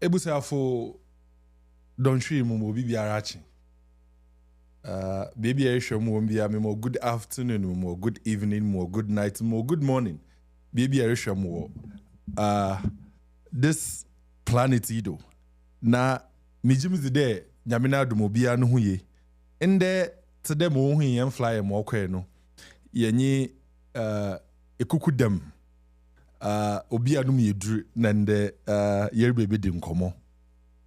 ebusafo don't shri mu obi biara achi. Baby I show mu bia me more good afternoon, more good evening, more good night, more good morning. Baby I show mu this planet ido. Na mijimi de nyamina do mo bia no hu ye. Ende today mo hu yen fly mo kwe no. Yenyi ekukudam. Obi anum yedru nande yerbebe di nkomo.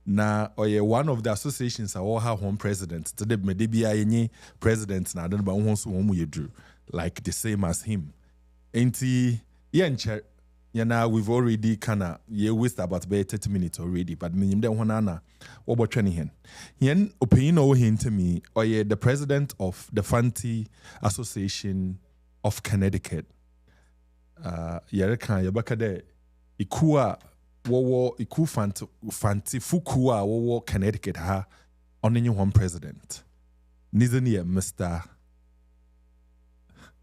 Na oye one of the associations I will have one president. Today me de bia yenyi president na don't ba won so won mu yedru like the same as him. Enti yenche yana we've already kinda waste about 30 minutes already but minim de hona na wo botwani hen. Yen opinion o hin to me oye the president of the Fanti Association of Connecticut. Yereka yabaka de ikua wowo iku fanti fukua wowo Connecticut ha only one president. Nizani Mr.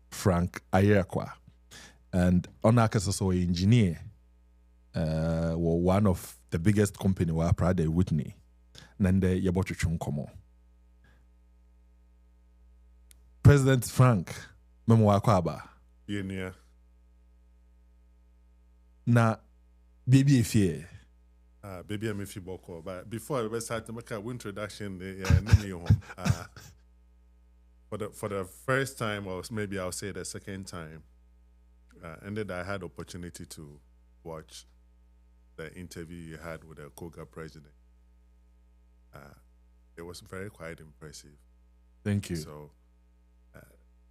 Frank Ayekwa. And Onaka also engineer were one of the biggest company were proud of Whitney. Nande yabocho chunkomo. President Frank Memo Akwaba. Yeah. Na baby fear. Baby I'm if you boko. But before I start to make a introduction, for the first time, or maybe I'll say the second time, and then I had opportunity to watch the interview you had with the Koga president. It was very quite impressive. Thank you. So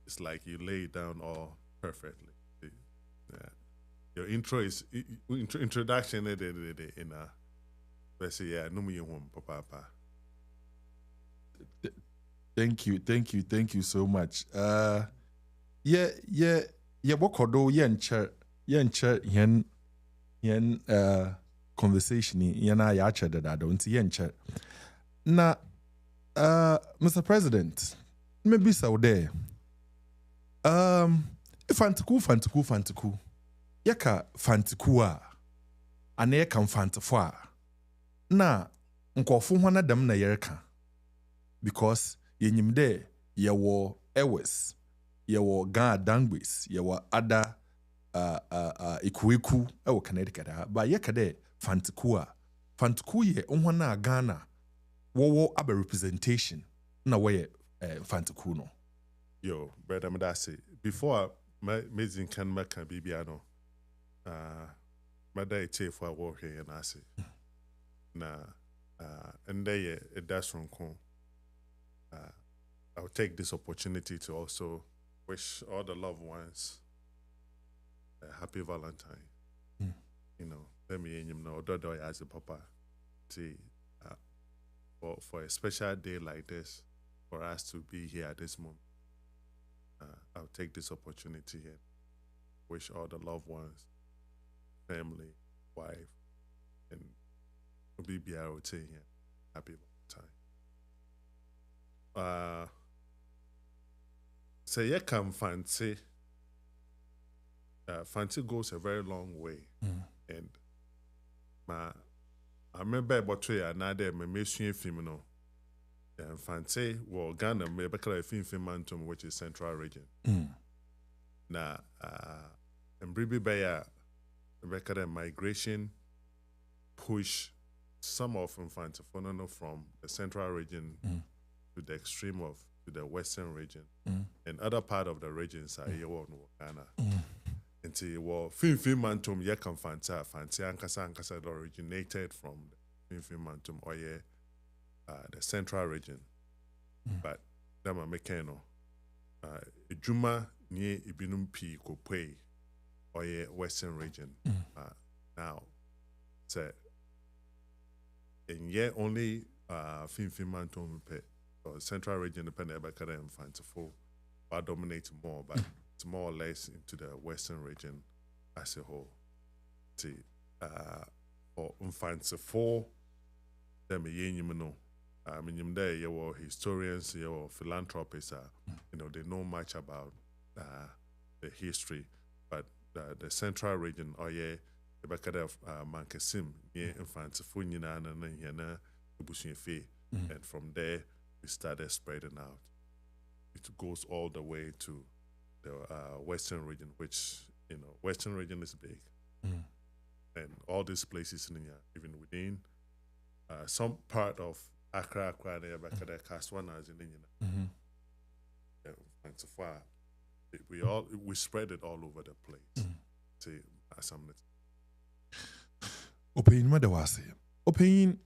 it's like you lay it down all perfectly. Your intro is introduction in a let's say papa. Thank you so much. Bokodo yen conversation yana ya chere da don't yen na Mr. President maybe so there fantiku yaka fantiku ana yaka mfantifo na nkofo ho na dam na yereka because yenyimde yewo ewes yewo ga dangbis yewo ada ikuiku ewo Connecticut ba yaka de fantiku ye ho na Ghana wo aba representation na wo fantiku no. Yo, brother Madasi, before amazing can make a bibiano, my day take for work here and I say, and they it does from Kong. I'll take this opportunity to also wish all the loved ones a happy Valentine. You know, let me know, Dodo as a papa, see, for a special day like this, for us to be here at this moment. I'll take this opportunity and wish all the loved ones, family, wife, and BBROT here happy Valentine. So yeah, come fancy. Fancy goes a very long way, and I remember about another me film and fancy well Ghana me bakala film mantum which is Central Region. Na and bribi baya bakala migration push some of Infantifono from the Central Region to the extreme of to the Western Region and other part of the regions are here in Ghana. Until well film mantum yakam fancy ankasa originated from the film mantum or the Central Region, but dama mekano Juma near Ibinum P Kopwe or Western Region. Now, say, and yet only Finfimantum or Central Region dependent by Kada and Fantiful, but dominate more, but it's more or less into the Western Region as a whole. See, or Fantiful, them a I mean, there you were historians, you were philanthropists. You know, they know much about the history, but the Central Region, ebakada mankasim near infantful nyina na yana ebusuafe, and from there we started spreading out. It goes all the way to the western region, which western region is big, and all these places in here, even within some part of Accra, ebakada Kaswana is in and so far we spread it all over the place. Say some Opinion madawase. Opinion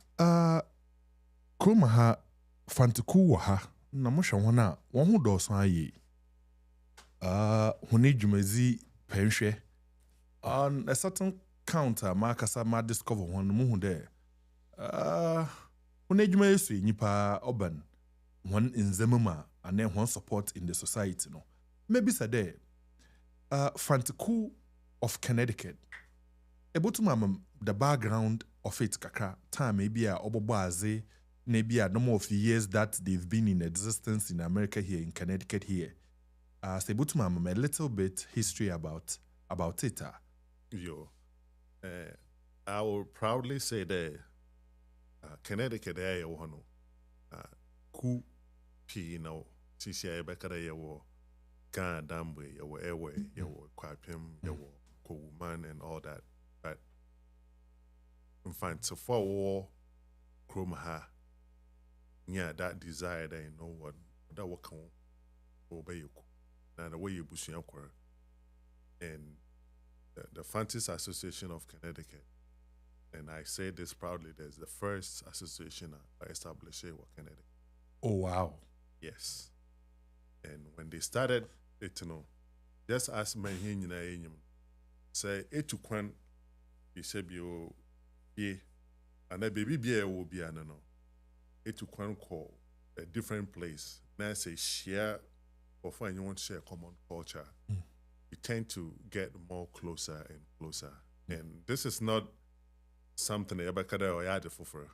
kroma ha fantiku wa ha na mo hwe hona won ho do so aye. Hone dwumazi penhwe on a certain counter markasa ma discover one mo hu there. Hone dwumazi nipa urban one in Zemuma and then one support in the society no. Maybe say there fantiku of Connecticut. Able to the background of it kakra time maybe a obobaze maybe a number of years that they've been in existence in America here in Connecticut here. So able to a little bit history about it. I will proudly say that Connecticut area one ku pi no sisi ebekara yewo Ghana Damwe yewo Ewe yewo Kwapem yewo Kowuman and all that. In fact, so for war, Kromaha, yeah, that desire that what that will come obey you. Now the way you bush and the Fantasy Association of Connecticut, and I say this proudly, there's the first association I established in Connecticut. Oh wow. Yes. And when they started it, just as my say it took one you said you and a baby beer will be an no. It took one call a different place. Now say share or find you want to share common culture. You tend to get more closer and closer. And this is not something Ebakada or Yadifufra.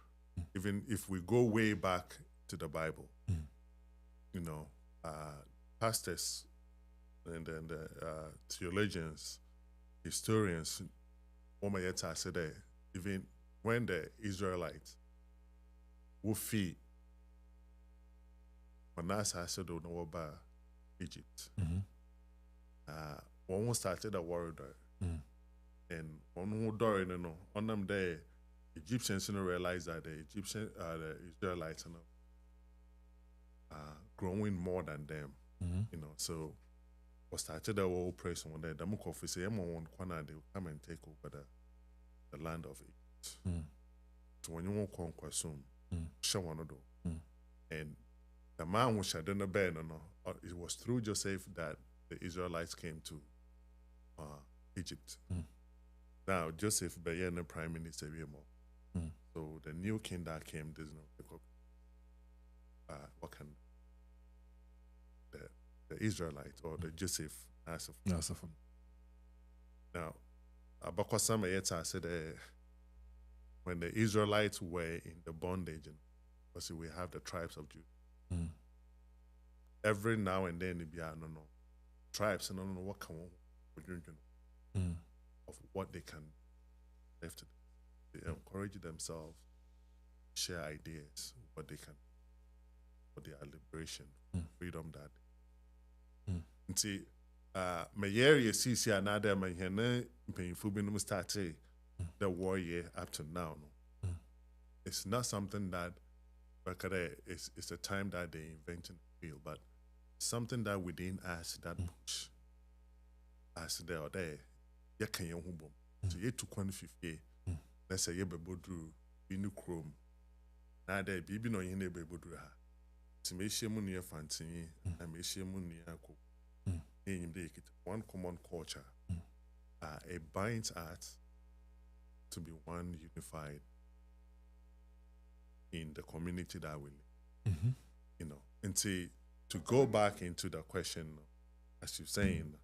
Even if we go way back to the Bible, pastors and then the theologians, historians, Omayeta said that even when the Israelites would feed Manasseh said don't know about Egypt. One started a war there. And one who door on them there, Egyptians realized that the Israelites growing more than them. So we started a whole press one day. The Mukofi say, one corner they will come and take over the land of Egypt. So when you want to consume, show one of them. And the man which had done the bed, it was through Joseph that the Israelites came to Egypt. Now Joseph began the prime minister. So the new king that came does not pick up what can the Israelite or the Joseph Asaph. Now, Abakwasama Yeta said when the Israelites were in the bondage, because we have the tribes of Judah. Every now and then, tribes and what can of what they can left. They encourage themselves, share ideas, what they can for their liberation, freedom that. See, my area sees here another my hene painful been started the war year up to now. It's not something that it's a time that they invented the field, but something that within us that push us there or there. You can you so you took 150. Let's say you be bodru in Chrome. Now there be no you be bodru ha. To me share money fancy and me share money ako. One common culture, a binds us to be one unified in the community that we live. And see, to go back into the question, as you're saying,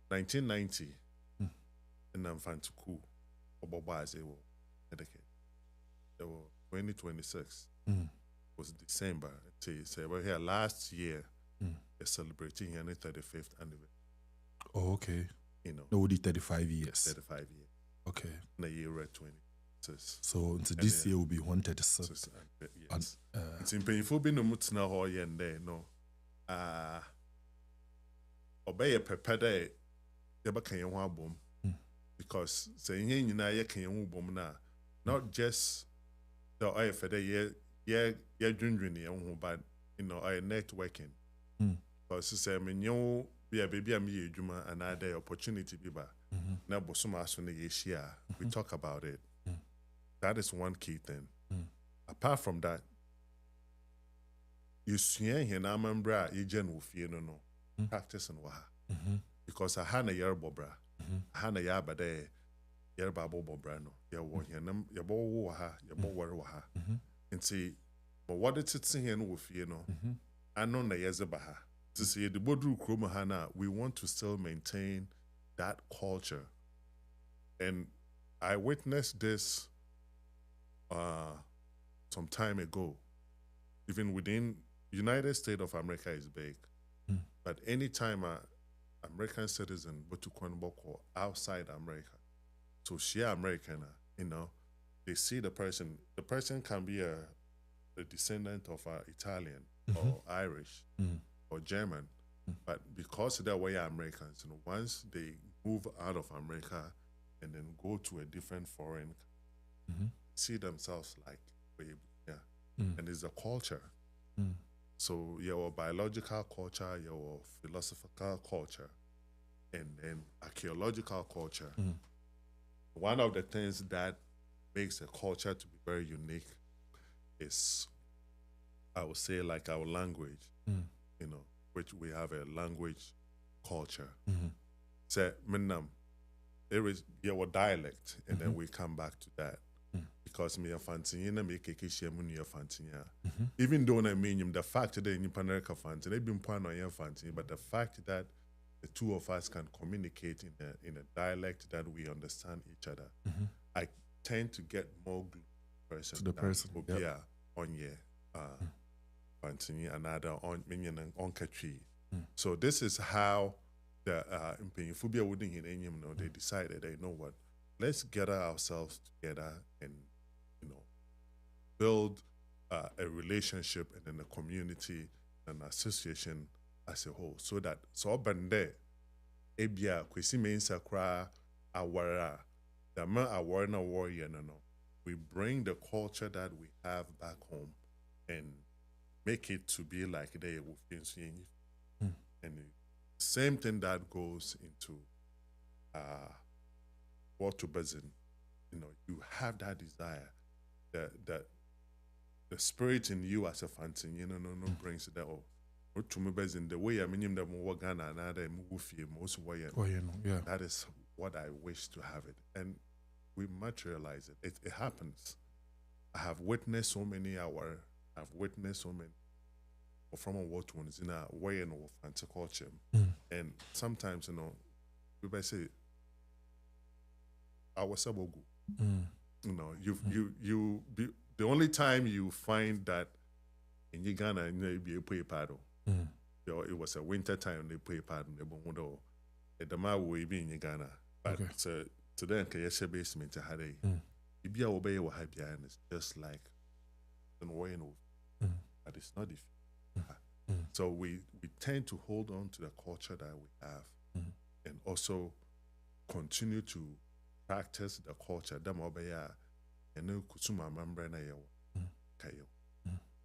1990, and I'm fan to cool, Obobaze will dedicate. There were 2026 was December. Say we're here last year. They're celebrating the 35th anniversary. Oh, okay. No, 35 years. 35 years. Okay. Na year 26. So this year will be 136. Yes. It's in painful being no mutna ho yen there, no. Obey a pepper day, never can you want boom. Because saying you know, you can you boom na. Not just the oil for the year drinking, but you know, I networking. Because say, I mean, you be a baby, I'm here, Juma, another opportunity, biba. Now, Bosuma, we talk about it. That is one key thing. Apart from that, you see here na membra you gen fear no practice and waha. Because I had a year bobra. I had a year but there year babo bobra no. Ya wo here nam ya bo waha, ya bo worry waha. And see, but what it's here no fear no. I know na yezabaha. To see the bodru kromahana, we want to still maintain that culture. And I witnessed this some time ago. Even within United States of America is big, but anytime a American citizen go to Kwanboko outside America, so she American, you know, they see the person. The person can be a descendant of Italian or Irish or German, but because they're way Americans, you know, once they move out of America and then go to a different foreign, see themselves like, and it's a culture. So your biological culture, your philosophical culture, and then archaeological culture. One of the things that makes a culture to be very unique is, I would say, like our language, you know, which we have a language culture. So, there is your dialect, and then we come back to that. Because me a fancy, na me keke shemu ni a fancy. Even though I mean the fact that in Panerica fancy, they've been point on your fancy, but the fact that the two of us can communicate in a dialect that we understand each other, I tend to get more person to the person. Yeah, on your fancy another on minion and on catchy. So this is how the Phobia wouldn't hit any, they decided, they know what, let's gather ourselves together and, you know, build a relationship and then a community and association as a whole. So that, so bande, ebia, kwesi mensa kra, awara, the man awara na warrior no. We bring the culture that we have back home and make it to be like they will feel. And same thing that goes into water basin. You know, you have that desire, the spirit in you as a fancy, you know, no brings that. Oh, to me basin the way I mean them more Ghana and other move most way. Yeah. That is what I wish to have it, and we materialize it. It happens. I have witnessed so many hours. I've witnessed so many from a what ones in a way and of fancy culture, and sometimes, you know, people say, "I was sabogu." You know, you be, the only time you find that in Ghana, you know, be a play paddle. It was a winter time. They play paddle. They bondo. The ma will be in Ghana, but so today in Kayesha basement, I had a. You be obey what I be, and it's just like an way and but it's not different. So we tend to hold on to the culture that we have, and also continue to practice the culture. And kusuma membrana kayo.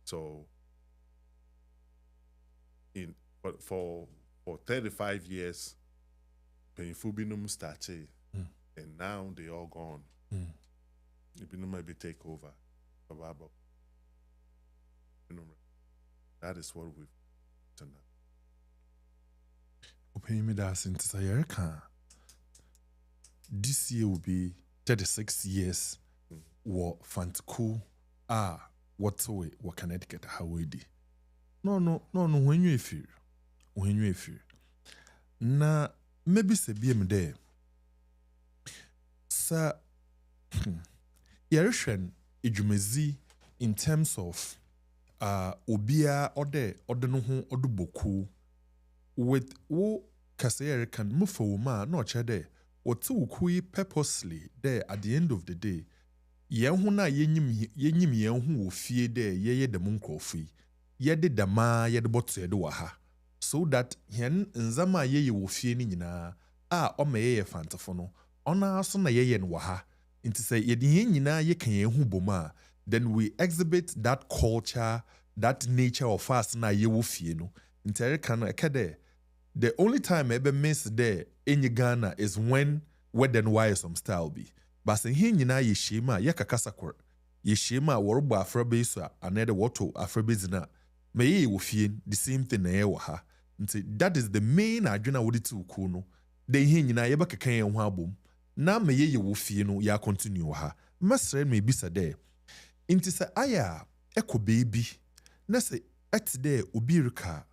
So but for 35 years, Penfubinum started, and now they all gone. Ibinum maybe take over. That is what we've done. Open me that since I can. This year will be 36 years. What Fantico what's away, what Connecticut, how we did. No, when you feel. Na, maybe say BM there. Sir, Yerishan, Ijumezi, in terms of obia ode no ho oduboku with wo kaseyere kan mufo ma no chede wɔte wo kui purposely there at the end of the day yɛn ho na yɛnyim yɛn ho wɔ fie dɛ yɛyɛ dɛm nkurɔfo yi yɛde dɛmaa yɛde bɔto yɛde wɔ ha so that yɛn nzama a yɛyɛ wɔ fie no nyinaa a ɔma yɛyɛ fantefo no ɔna so na yɛyɛ no wɔ ha nti sɛ yɛde yɛn nyinaa yɛka yɛn ho bom a then we exhibit that culture that nature of us na yɛwɔ fie no nti ɛreka no ɛka dɛ the only time ever miss there in Ghana is when wedding wire some style be. But say here nyina ye shema ye kakasa kor. Ye shema worbo afrabe so another wato afrabe zina. Me ye wo fie the same thing na ye wo ha. Nti that is the main adwena wo de ti ku no. Den here nyina ye ba kekan ye ho abom. Na me ye wo fie no ya continue wo ha. Masre me bisa there. Nti se aya eko baby. Na se et there obi reka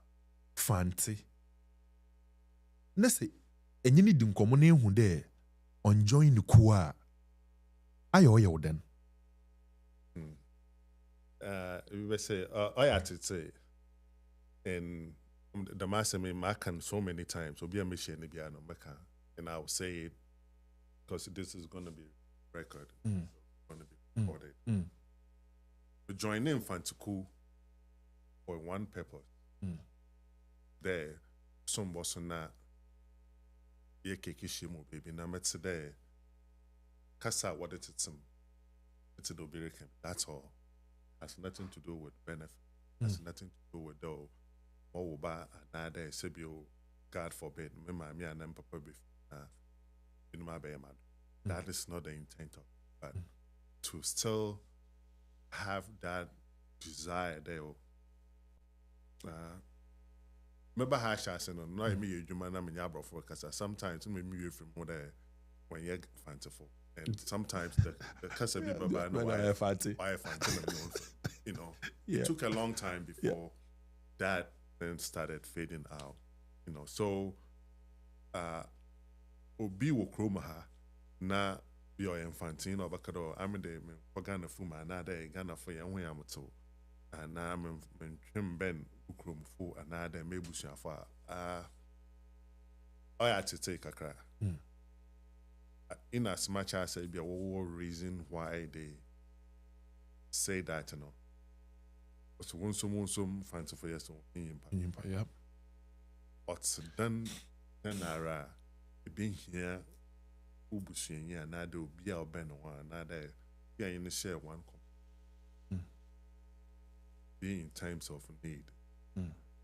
fante. Na se enyini di nkomo na ehu de on join the kuwa ayo ye woden we will say I had to say and the master me makan so many times so be a mission be no meka and I will say it because this is going to be record going to be recorded to join in Fantuku for one purpose there some was not ye keke shimo baby na metse there kasa what it's a dobirikem that's all has nothing to do with benefit has nothing to do with though or ba another sebio God forbid me mami and papa be in my be man that is not the intent of it, but to still have that desire there remember how I said no me you man na me nyabro for kasa sometimes me from more there when you're fanciful and sometimes the kasa be baba no why fancy you know it took a long time before that then started fading out you know so obi wo kroma ha na yo infantine obakado amede me Ghana fuma na da Ghana for yan ho yamoto na me twem ben ukromfo another mebusuafo I had to take a cry. In as much as I be a reason why they say that, you know. So Wonsom fancy for yes yeah. But then ara being here ubusuyen ya na do be a ben one another yeah in the share one being in times of need.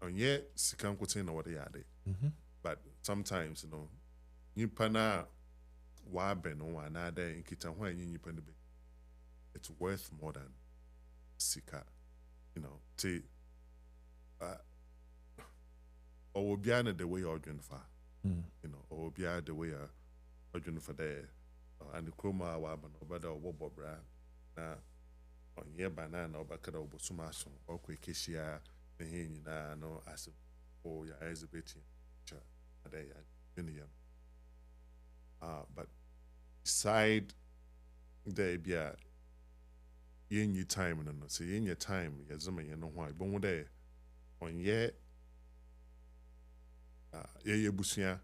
And yet, Sikan Kutin or what they are. But sometimes, you know, you pana waben or another in Kitan when you pen the big. It's worth more than Sika, you know. Say, or be the way you're doing for, you know, or be the way you're doing for there, and the chroma waben or better or wobobra. Now, on ye banana or back at Obosumason or Quikishia. No as oh yeah exhibiting but beside there be a in your time no say in your time yazama you know why but there on ye busua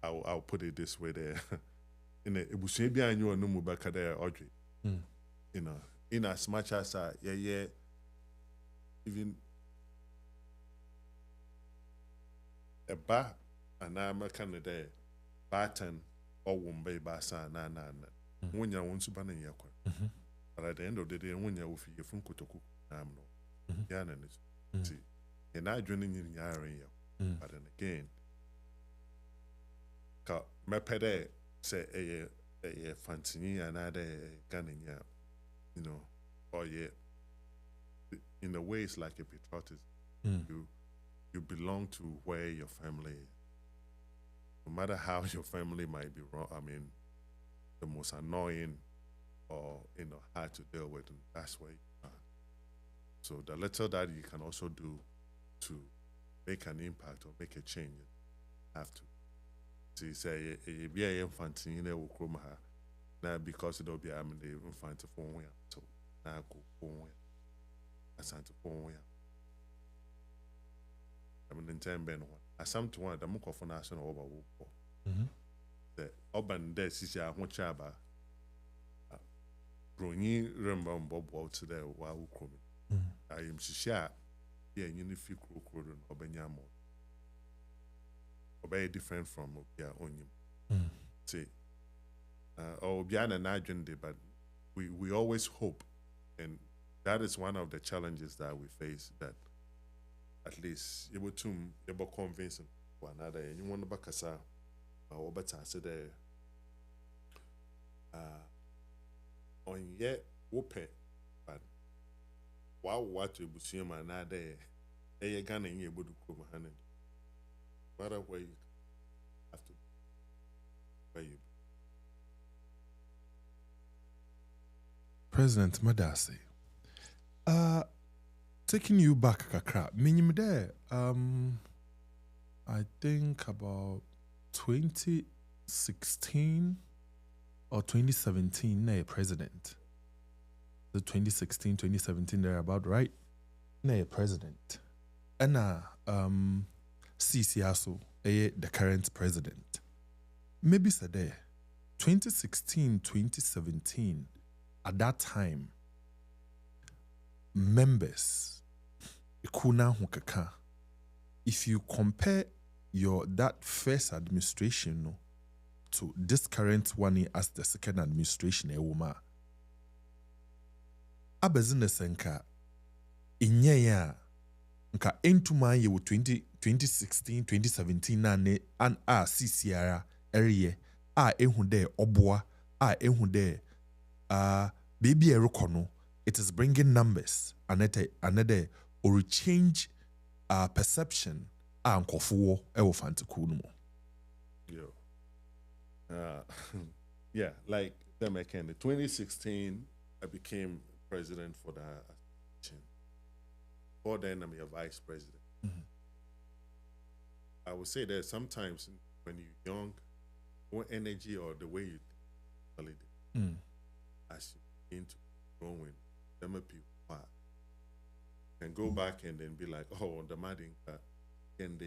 I'll put it this way there in a busua bi anyo no mu baka there Audrey you know in as much as even a ba and I'm a candidate batten or wombe basa na when you want to ban in your but at the end of the day when you're with you from Kotoku no Yana is see and I joining in your area but then again my pede say a fancy and other Ghanaian you know or in a way it's like a patriotism you belong to where your family is. No matter how your family might be wrong, I mean, the most annoying or, you know, hard to deal with, and that's where you are. So the little that you can also do to make an impact or make a change, you have to. So you say, be a infant, you know, now because it'll be, I mean, the infant for one, so now go for one, assign to for one. I mean, in time, Ben, I some to one, the Muko for national over the Oban de sisi a ho chaba. Broni remember bobo to the wa ukromi. I am shisha yeah you fi krokro no obenya mo. Obey different from obia onyim. See obia na adwende but we always hope, and that is one of the challenges that we face, that at least you will convince one another and you want to bakasa or better say there on yet whoopet but wow what you see man there a gun and you able to come hand matter where you have to where you President Madasi, taking you back kakra, minim there, I think about 2016 or 2017, na president. The 2016, 2017, they're about right. Na president. And CCASO, the current president. Maybe say there, 2016, 2017, at that time, members, if you compare that first administration no, to this current one as the second administration, abezinesenka inyaya nka entuma ye 2016 2017 na ne an a CCR area a ehu de oboa a ehu de baby erokono, it is bringing numbers another or change perception ankofo ewo fantaku no mo. Yeah, like them again. In 2016, I became president for the association. Before then, I'm your vice president. I would say that sometimes when you're young, more energy or the way you think, as you begin to growing, them people can go back and then be like, oh, the madding and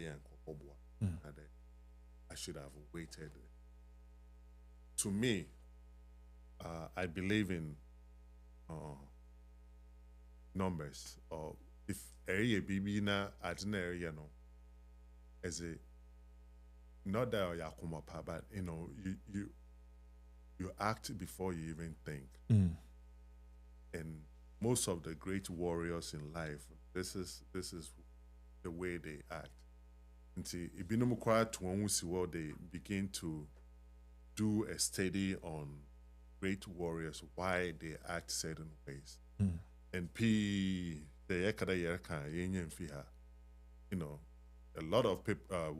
I should have waited. To me, I believe in numbers. Or if area BB na adina area no, as a not that you come up, but you know you act before you even think. And most of the great warriors in life, this is the way they act. Until they begin to do a study on great warriors, why they act certain ways. And you know, a lot of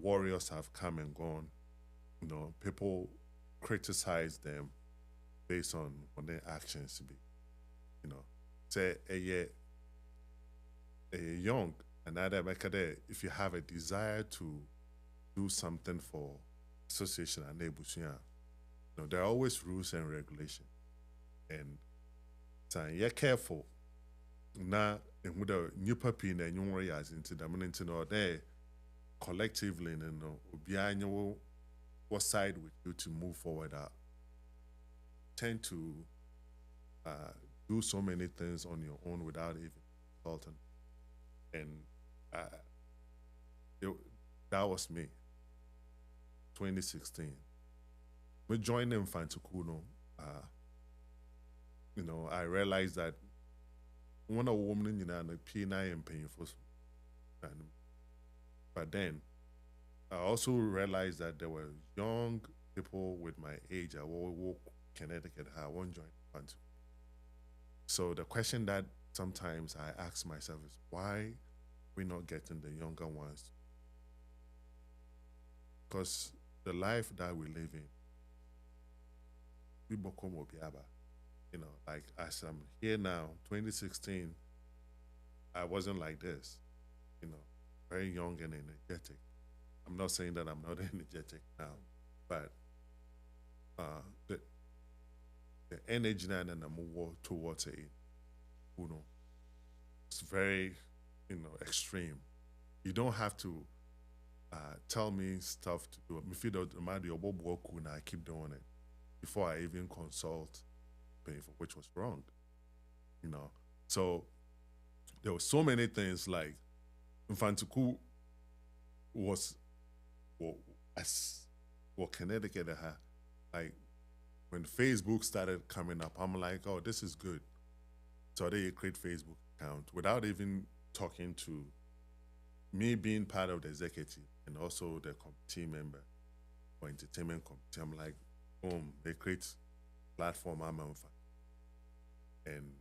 warriors have come and gone. You know, people criticize them based on their actions. You know, say a young another if you have a desire to do something for association and neighbors, you know, there are always rules and regulations, and so you're careful. Now, and with the new puppy and new warriors into dominant or there collectively, you know, behind you, what side with you to move forward. Tend to do so many things on your own without even consulting, and that was me. 2016. We joined them Fantukuno. You know, I realized that one of women, you know, the P9 and painful. But then I also realized that there were young people with my age. I walk Connecticut. I won't join Fantukuno. So the question that sometimes I ask myself is, why we're not getting the younger ones? Because the life that we live in, we become obiaba. You know, like as I'm here now, 2016, I wasn't like this. You know, very young and energetic. I'm not saying that I'm not energetic now, but the energy now and I'm more towards it, you know, it's very, you know, extreme. You don't have to tell me stuff to do. Me feel that my work and I keep doing it before I even consult painful, which was wrong. You know. So there were so many things like Infantiku was well, as well Connecticut had like when Facebook started coming up, I'm like, oh, this is good. So they create Facebook account without even talking to me being part of the executive and also the committee member or entertainment committee. I'm like, boom, they create platform I'm on. And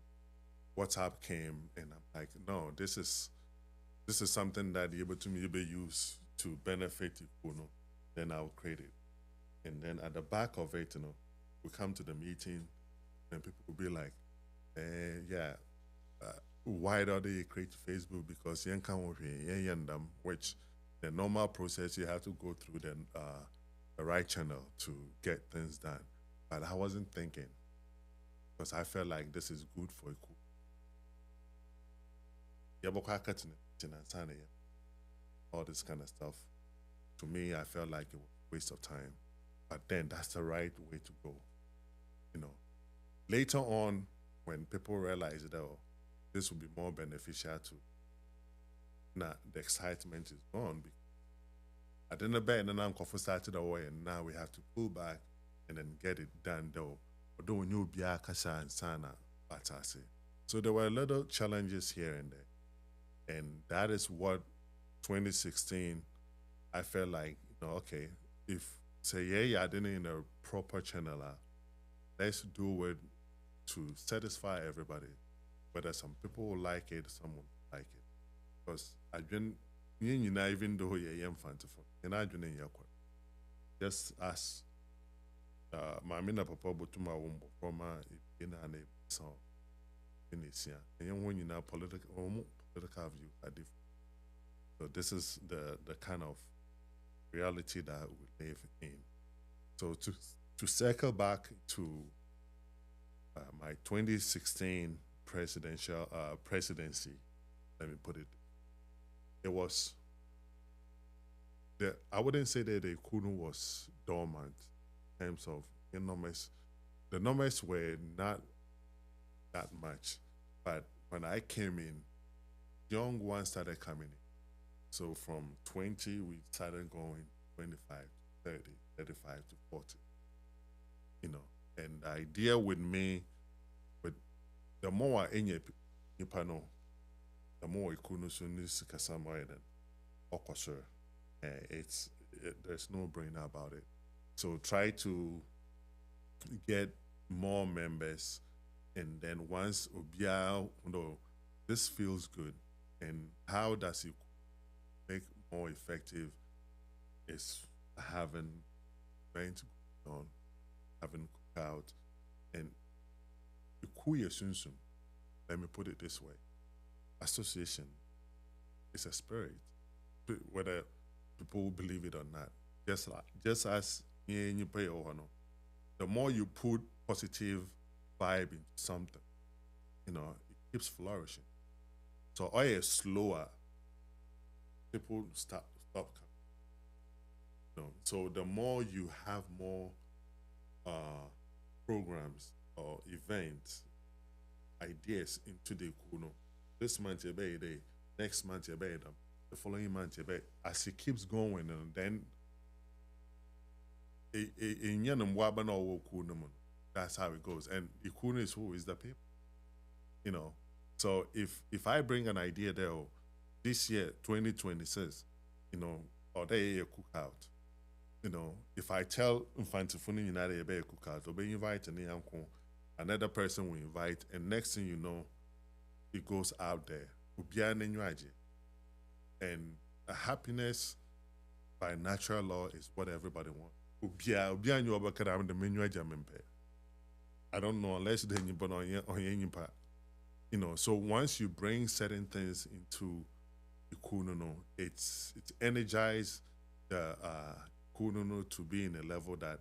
WhatsApp came and I'm like, no, this is something that you're able to maybe use to benefit you know, then I'll create it. And then at the back of it, you know, we come to the meeting and people will be like, yeah, why don't they create Facebook? Because you can't which the normal process you have to go through the right channel to get things done. But I wasn't thinking because I felt like this is good for Iku. All this kind of stuff. To me, I felt like it was a waste of time. But then that's the right way to go. You know. Later on, when people realize that oh, this will be more beneficial to now the excitement is gone. I didn't bet and then I'm started away and now we have to pull back and then get it done though. Although you be a kasa and sana batase. So there were little challenges here and there. And that is what 2016 I felt like, you know, okay, if say yeah, I didn't in a proper channel, let's do it to satisfy everybody. Whether some people will like it, some won't like it. Because I've been even though you're fan to and I've been in your just as my mina papa butuma wumbo from in a so in this year. And when you know political view are different. So this is the kind of reality that we live in. So to circle back to my 2016 presidency, let me put it. It was I wouldn't say that the Kunu was dormant in terms of the numbers. The numbers were not that much, but when I came in, young ones started coming in. So from 20, we started going 25 to 30, 35 to 40. You know, and the idea with me, with the more in your panel, the more ikunu sunis kasama than okosur. There's no brainer about it. So try to get more members, and then once obia, you know, this feels good, and how does it make more effective is having events going on, having cookout, and ikuye sunsum. Let me put it this way: association is a spirit, whether people believe it or not. Just as you pay or no, the more you put positive vibe into something, you know, it keeps flourishing. So all is slower, people stop coming. You know? So the more you have more programs or events, ideas into the kuno. This month you pay day, next month you pay them, the following month you pay. As it keeps going, and then that's how it goes. And the kuno is who is the people, you know. So if I bring an idea there, oh, this year 2026, you know, or they a cookout, you know, if I tell Infantofuni United a cookout, or be invite another person will invite, and next thing you know, it goes out there. And happiness by natural law is what everybody wants. I don't know unless they on you know. So once you bring certain things into the kunono, it's energized the kunono to be in a level that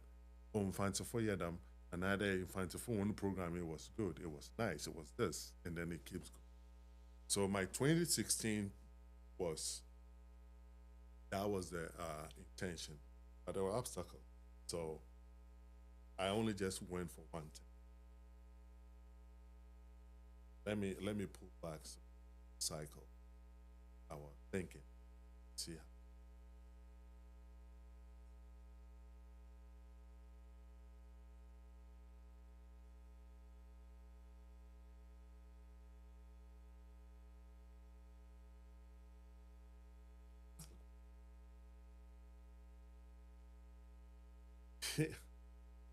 for yadam another for one program it was good, it was nice, it was this, and then it keeps going. So my 2016 was That was the intention, but there were obstacles. So I only just went for one thing. Let me pull back some cycle. I was thinking, see how.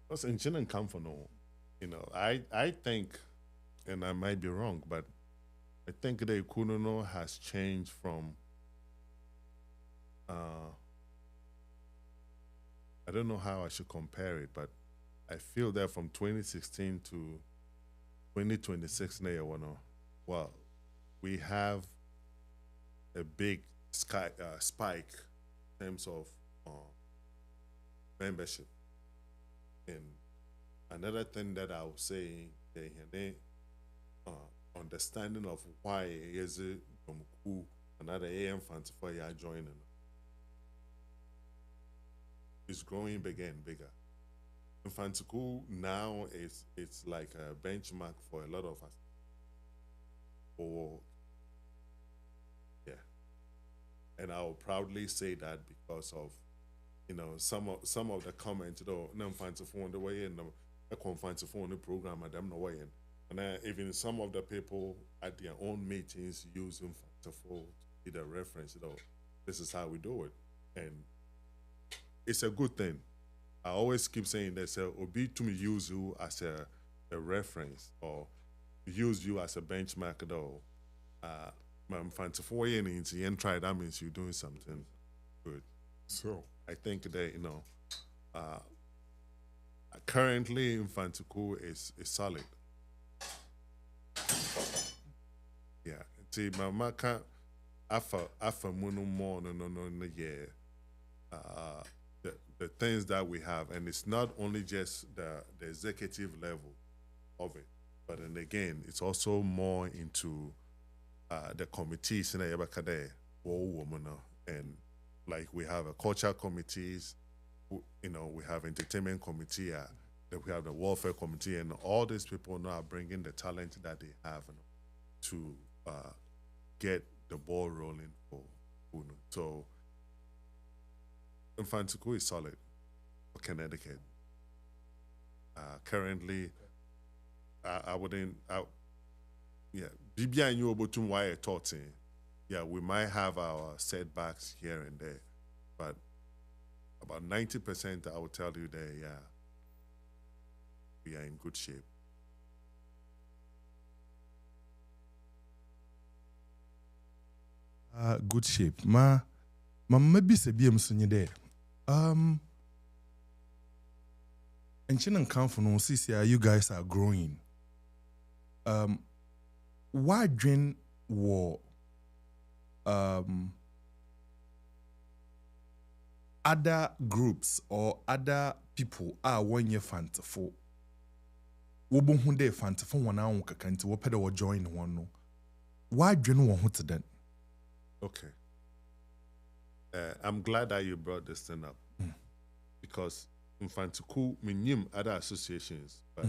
What's in Chin and come for no? You know, I think, and I might be wrong, but I think the Kunono has changed from I don't know how I should compare it, but I feel that from 2016 to 2026 now, well, we have a big spike in terms of membership. And another thing that I would say, the understanding of why is it another AM fans for you joining is growing bigger and bigger. Infanticool now it's like a benchmark for a lot of us. Or yeah, and I will proudly say that because of some of the comments though no fancy phone the way in the fancy phone the program at them no way in and even some of the people at their own meetings use them to be the reference this is how we do it, and it's a good thing. I always keep saying that Obi to me use you as a reference or use you as a benchmark though. I'm fancy 4 years and try that means you're doing something good. So I think that currently Infanticool is solid. Yeah. See, mama can't after more no yeah. The things that we have, and it's not only just the executive level of it, but then again, it's also more into the committees in the woman and like we have a culture committees, we have entertainment committee, then we have the welfare committee, and all these people now are bringing the talent that they have to get the ball rolling for Uno. So Infanticool is solid for Connecticut. Currently, I wouldn't. Yeah, BBI and you about to wire thoughts in. Yeah, we might have our setbacks here and there, but about 90%, I would tell you that yeah, we are in good shape. Good shape. Maybe se bi emsunye there. And Chin come for no see you guys are growing. Why dream war other groups or other people are 1 year fantaful. Wobo hunde fantaful one hour kakanti wopeda wo join one no. Why dream one to then? Okay. I'm glad that you brought this thing up because Infanticool, minim other associations, but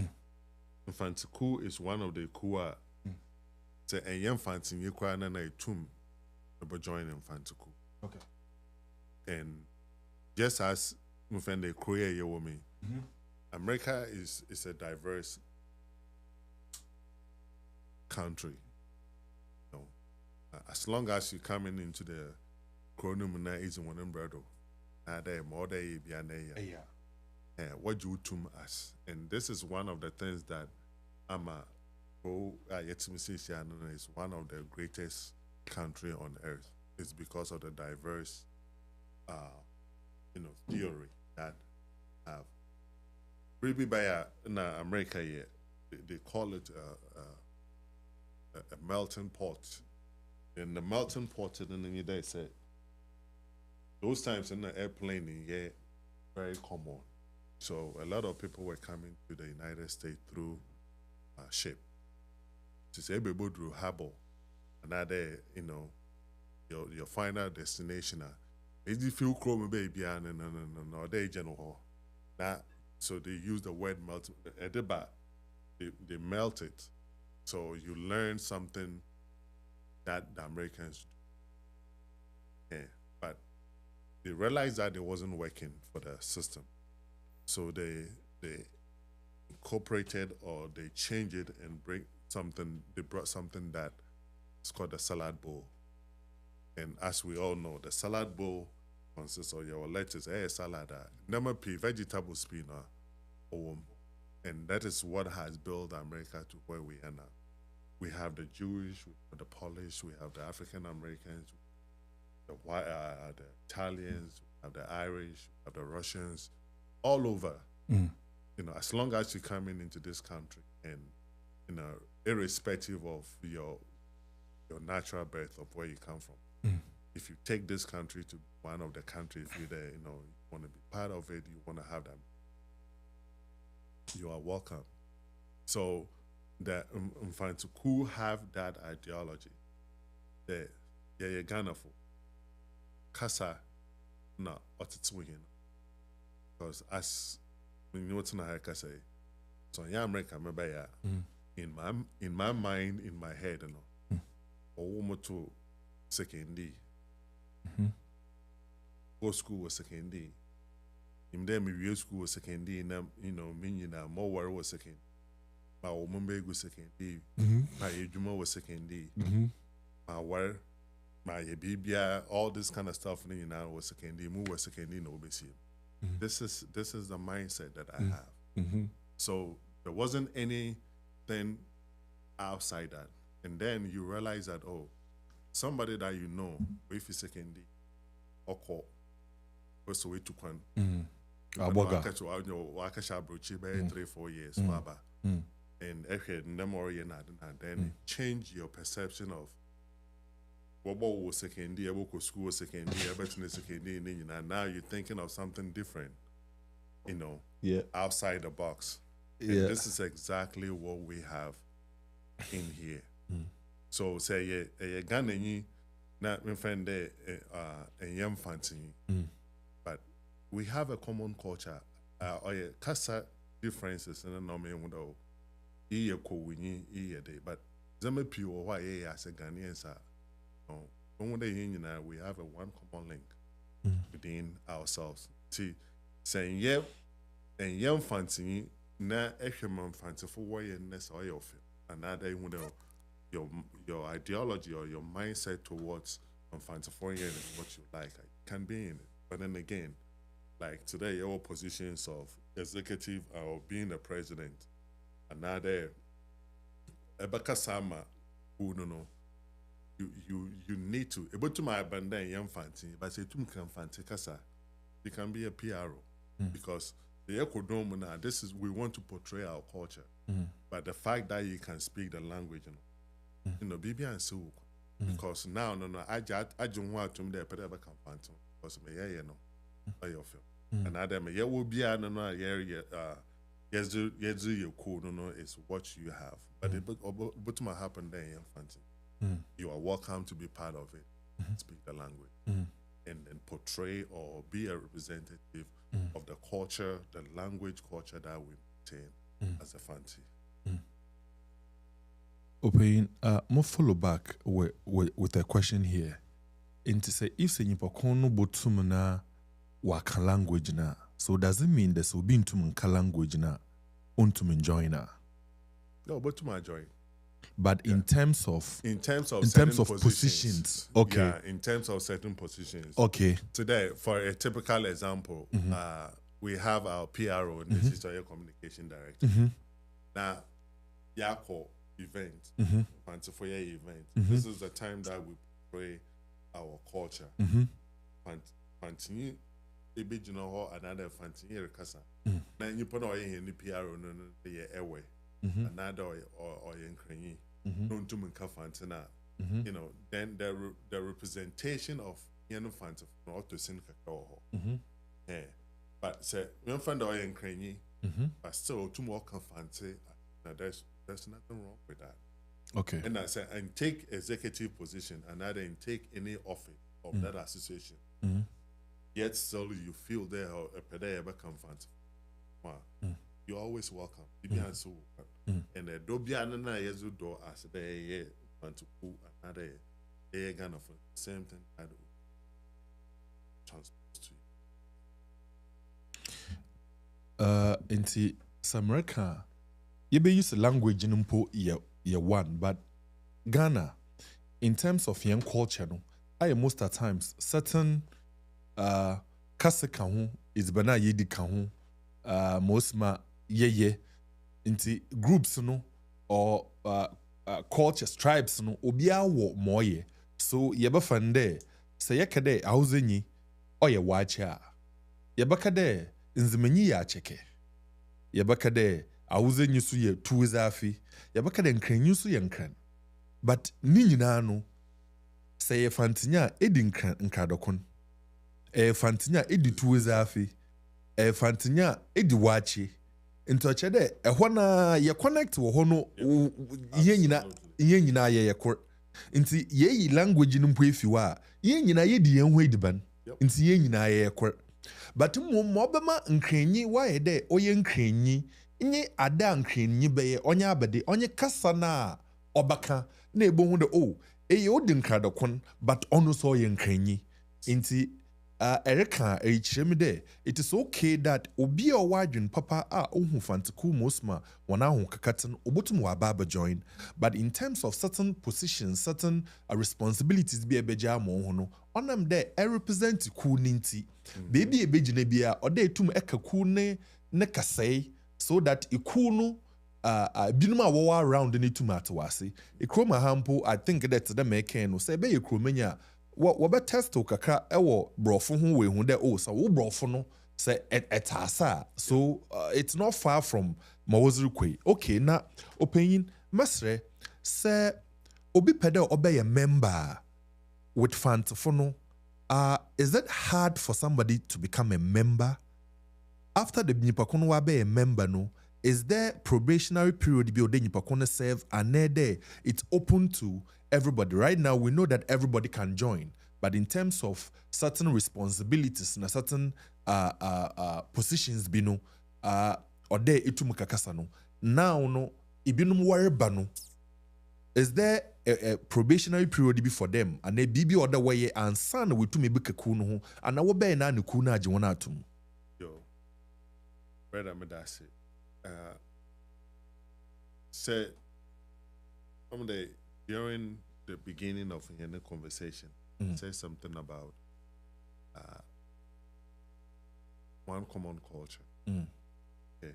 Infanticool is one of the cool. Say a young fancy you cry na tum about join Infanticool. Okay. And just as when they create your woman, America is a diverse country. As long as you coming into the chronom is one umbrella, more day be what you tum us. And this is one of the things that I'm a is one of the greatest country on earth. It's because of the diverse theory that have. Maybe by in America here, they call it a melting pot. And the melting pot, and then they say those times in the airplane in here very common. So a lot of people were coming to the United States through ship. To say able through harbor, another your final destination. Easy feel chrome baby no they general. That so they use the word melt they melt it. So you learn something that the Americans do. Yeah. But they realized that it wasn't working for the system. So they incorporated or they changed it and they brought something that is called the salad bowl. And as we all know, the salad bowl consists of your lettuce, salad, number p vegetable spinner, and that is what has built America to where we are now. We have the Jewish, we have the Polish, we have the African Americans, the Italians, we have the Irish, we have the Russians, all over. As long as you're coming into this country and irrespective of your natural birth of where you come from, if you take this country to one of the countries you want to be part of it, you want to have them, you are welcome. So the Mfanti who have that ideology, you're Ghana for Kasa na otitswingin. Because as we know what I say, so yeah, America in my mind, in my head, or to secondary. Go school was secondary. In them we school was secondary, meaning more worry was second. My Mumbai was secondary. My Ejuma was secondary. My work, my Bibia, all this kind of stuff was secondary. Move was secondary no BC. This is the mindset that I have. So there wasn't anything outside that. And then you realize that, somebody that you know, if you're secondary, or call, was way to one. Wakasha brochi by 3-4 years, Baba. And then change your perception of what was secondary, what school was secondary, everything is secondary, and now you're thinking of something different, outside the box. And this is exactly what we have in here. So say Ghanaian na my friend a young fancy. But we have a common culture. Or kasa differences and no me would but Zama Pio why as a Ghanaian we have a one common link within ourselves. See saying and young fancy na fancy for why or your another your ideology or your mindset towards Fantaforeign is what you like. I can be in it. But then again, like today, your positions of executive or being a president, another Ebaka Sama, who you need to. Able to my abandon young fancy, but say to can fancy kasa, you can be a PRO because the Ekodome now. This is we want to portray our culture, but the fact that you can speak the language, Bibi and so. Because now, I just want to be there, but I can't find because I feel. And Adam, will be yes, you cool, it's what you have. But what might happen there, you are welcome to be part of it, speak the language, and portray or be a representative of the culture, the language culture that we maintain as a fancy. Open, more follow back with a question here. And to say, if say you no botumuna waka language na, so does it mean there's will be into language na, untum join na? No, but to my joy. But in terms of positions, okay. Yeah, in terms of certain positions, okay. Today, for a typical example, we have our PRO, and this is our communication director. Now, Yako. Event, for your event. This is the time that we portray our culture. Continue, maybe you know another fancy kasa. Now you put all in the PR on the airway, another or in Cranny. Don't do fantina. Then the representation of young fancy not to sing cacao. Yeah, but say we find all in Cranny, but still two more fancy. Now there's nothing wrong with that. Okay. And I say, and take executive position and then take any office of that association. yet still you feel there how a pede ever come fancy. You're always welcome. You be so and the dobia na yezu do as they want to pull another Ghana for same thing I do transpose to you. Inti Samarika, you be use language in mpo ye one, but Ghana, in terms of young culture, no, I most at times certain kase kahu is bana yedi kahu most ma ye inti groups no or cultures tribes no obia wo moye so yeba fande se yekade ahuzanyi oye wacha yebaka de nzimanyi ya cheke yebaka de ahuzanyi su ye tuzafi yebaka de nkranyu su ye nkran but ni nyina no se ye fantinya edi nkradokon fantinya edi tuzafi fantinya edi wachi ntoche de ehwo na ye connect wo ho no ye nyina ye kor nti ye yi language no mpo efi wa ye nyina ye di yen ho ediban nti ye nyina ye kor but mo obema nkranyi wa ye de oye nkranyi nye ada nkranyi be ye onye abede onye kasa na obaka na ebo hu de eye odi nkradokon but ono so ye nkranyi nti Erika de it is okay that obi a wadwin papa ohu fantiku mosma wana hu kakaten obotum wa baba join but in terms of certain positions certain responsibilities be ebeja mo hu no onam de represent ku ninti baby ebegina bia ode tum eka ku ne kasai so that iku no binum a wo around ne tum atwase ikroma hampo I think that the make no say be ikromanya what test kakra ewo brofo ho we hu de so wo brofo no say etasa so it's not far from mawozuru kwe okay na opinion mesre say obi pede obey a member with fantofo no is it hard for somebody to become a member after the nipakono wa be a member no is there probationary period be ode nipakono serve and there it's open to everybody. Right now, we know that everybody can join, but in terms of certain responsibilities and certain positions, bino or there itum kakasano. Now, no, ibinum warebano. Is there a probationary period for them? And a bibi other way and son we to me bikakuno and our be na nukuna jiwanatum. Yo, brother Medasi, said someday during the beginning of the conversation, say something about one common culture. Okay.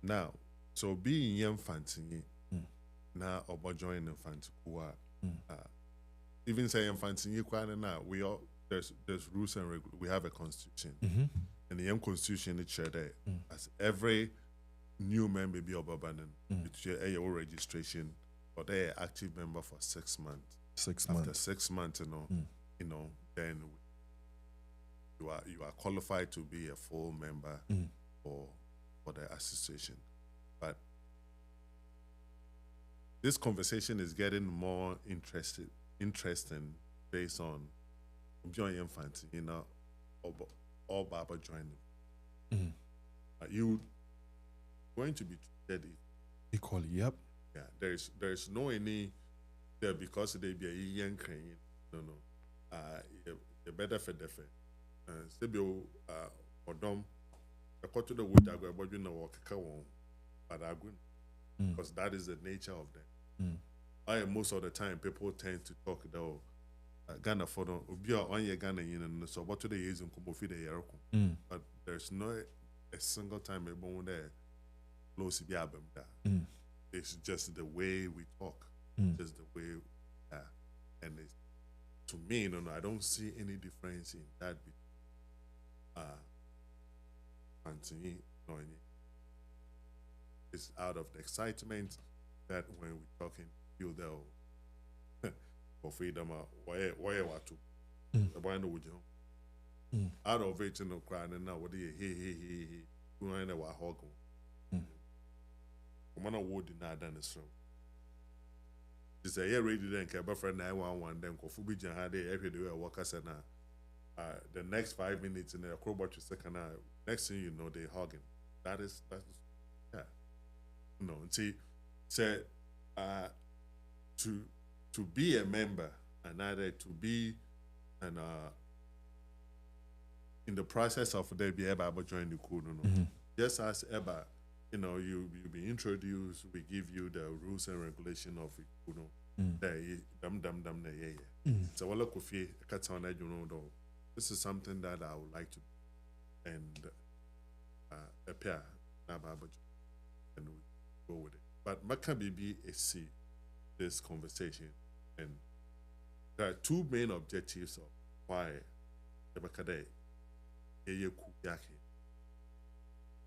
Now, so being young fancy, now about joining fancy, even saying fancy, now we all there's rules and regulations. We have a constitution, and the young constitution it share there as every new member be obabanan, it's your registration. But they're active member for 6 months. 6 months. After 6 months, then you are qualified to be a full member for the association. But this conversation is getting more interesting based on join infant, all Baba joining. You going to be treated equally. Yep. Yeah, there's no any there because they be a young crane. No. The better for the fair. Sebio Odom, the quarter the wood I go about you know walk but I go because that is the nature of them. Most of the time people tend to talk though Ghana for them on your Ghana so what do they use in Kumbofi the Yeroko? But there's no a single time a bone there close to be album that. It's just the way we talk, just the way, and it's, to me, I don't see any difference in that. It's out of the excitement that when we're talking, feel the for freedom, why what to the boy know out of it, crying and now what do you he going to hog. Mana wood na done this from. This a year ready then, Cabafra 911, then Kofubi Jahade, every day workers and the next 5 minutes in the acrobat second next thing you know they hugging. That's yeah. No, see, say to be a member and either to be and in the process of they be able to join the crew, no. Just as ever, you be introduced, we give you the rules and regulation of it, So what look if you this is something that I would like to do and appear and we go with it. But Makabibi is this conversation, and there are two main objectives of why the Makade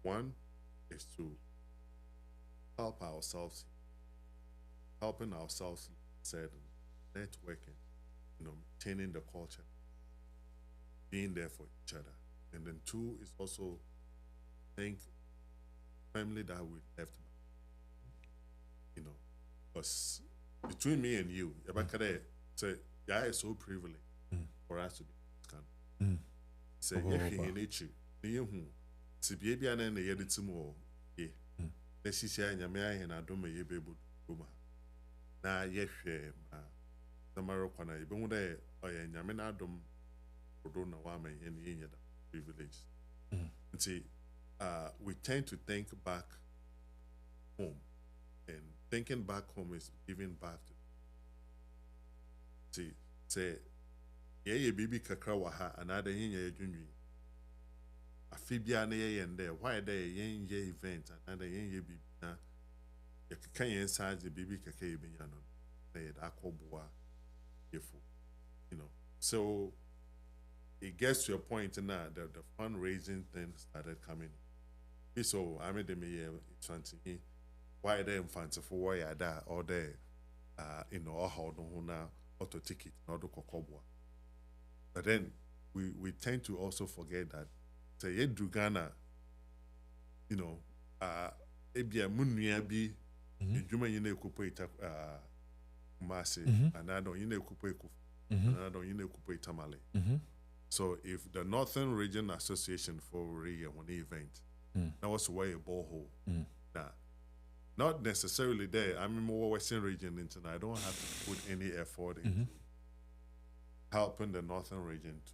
one is to help ourselves, helping ourselves, said networking, maintaining the culture, being there for each other. And then two is also thank family that we left, because between me and you, say, guy is so privileged for us to be in this country. Say, if you nature, you to be able to get it to more, let's see, I don't be able to do. Now, yes, the Marocana, even there, Yamina don't know why I'm in the privilege. See, we tend to think back home, and thinking back home is giving back to. See, say, yeah, baby kakrawaha, another yin ya junui. A fibia ne and there, why they yin ye event, another yin ye be na. You can inside the baby kake binyano, they akobua, So it gets to a point now that the fundraising thing started coming. So I made them here something. Why they fancy for why I da or there, how do now auto ticket not do kokobwa. But then we tend to also forget that say you do Ghana, ebia munia bi juma yine kupo ita masi and I don't yine kupo and I don't yine kupo itamale. So if the Northern Region Association for one event, that was why a borehole. Now, not necessarily there. I'm in more Western region into I don't have to put any effort into helping the Northern region to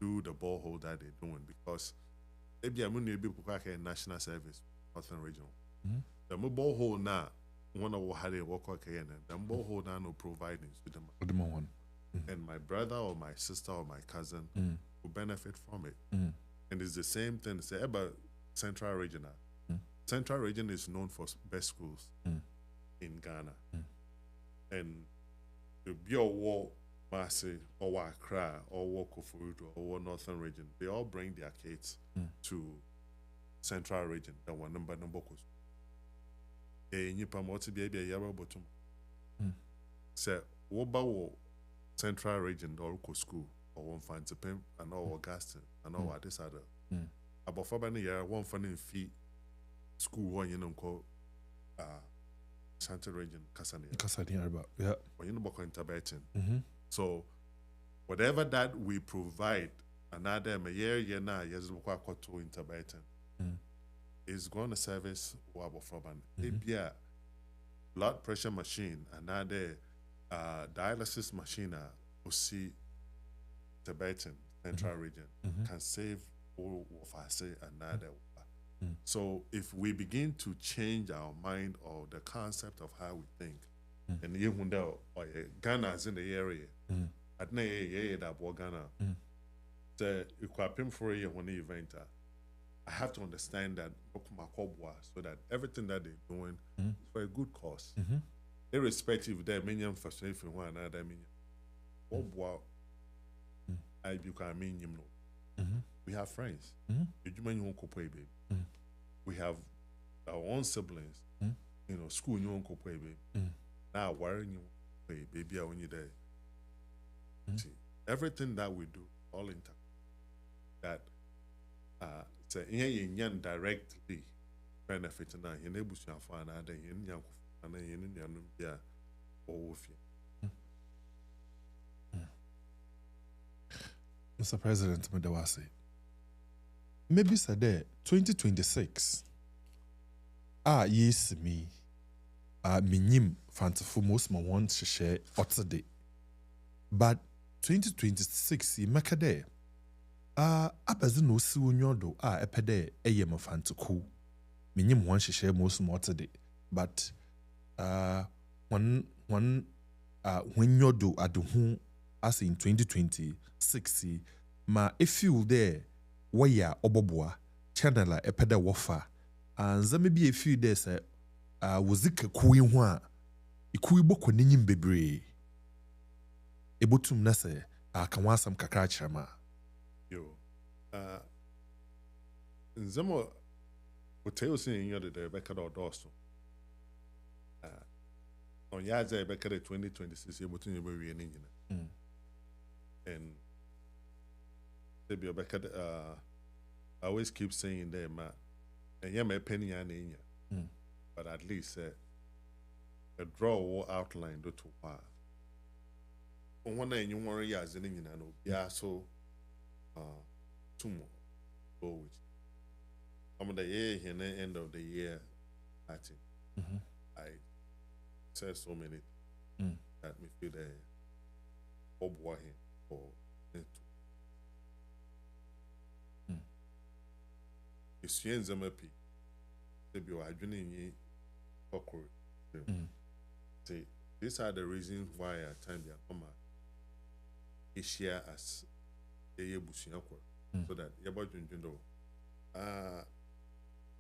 do the borehole that they're doing, because maybe I'm going to be a national service, Northern region. The borehole now, one of how they work and the borehole now no providing to them. And my brother or my sister or my cousin will benefit from it. And it's the same thing. Say about Central Region. Central Region is known for best schools in Ghana. And the Bio Masi or Accra or Koforidua or Northern Region, they all bring their kids to Central Region. The one number goes. You promote to be a yellow bottom. Say, what Central Region or school or one fancy pimp and all Augustin and all this other. About 4 years, one funding fee school one called Central Region Kasania about yeah. Or in Tibetan. So whatever that we provide, another year now, yes, to in Tibetan is going to service Wabo Foban. Maybe a blood pressure machine, another dialysis machine, or see Tibetan Central Region can save all of us another. So if we begin to change our mind or the concept of how we think, and even though Ghana is in the area, at that Ghana, the equipping for a one event, I have to understand that so that everything that they're doing is for a good cause, irrespective of their minion for safe and one another minion. I become mean we have friends. We have our own siblings. School you won't play baby. Now worrying you baby when you're there. See, everything that we do, all intact. That say in directly benefit now. You never see for another in young and in yeah or with you. Mr. President, Medawase. Maybe said 2026. Yes, me. Minim fantafu most my want to share otade. But 2026 makade. Abazi no si wonyodo epede eye ma fantaku. Minim one share most otade. But when yodo aduhu as in 2026 ma feel there waya oboboa channel epede wofa and za maybe a few days wozika kuwi ho a ikuwi boko ninyim bebre ebotum na se kanwasam kakra chama yo nzemo hotel sin yodo de beka do dosto on yaza beka 2026 ebotum yebe wie ni nyina and maybe I always keep saying that and yeah, my penny and but at least a draw or outline do to why. On one day you want years in no yeah so tomorrow which I'm the year and the end of the year I think I said so many that me feel the bob here or Isienza mapi. Maybe I didn't awkward. See, these are the reasons why at times they come out. Share as a bushing awkward. So that you're about to know.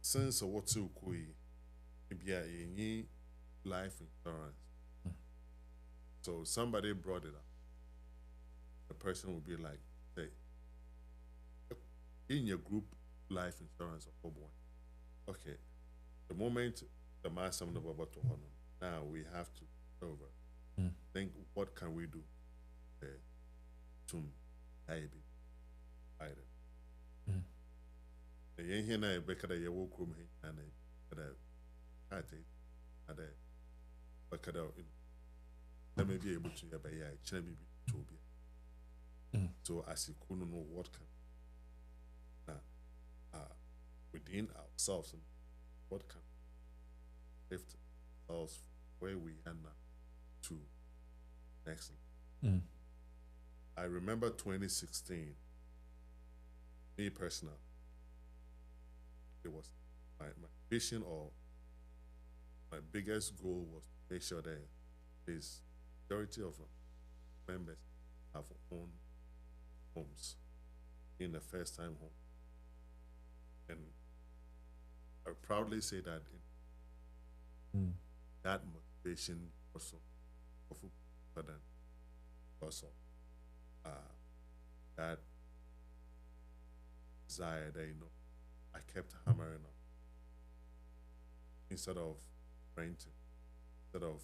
Since what's so cool, maybe a life insurance. So somebody brought it up. The person would be like, hey, in your group life insurance of one. Okay. The moment the mass of the to honor, now we have to over. Think what can we do to maybe either. The young na bekada ya wokum he and a had bekada let me be able to ya by ya chemi to be. So as you couldn't know what can within ourselves and what can lift ourselves from where we are now to next. I remember 2016, me personally, it was my vision or my biggest goal was to make sure that this majority of members have own homes in the first time home. And I proudly say that that motivation also than also that desire that I kept hammering on instead of renting, instead of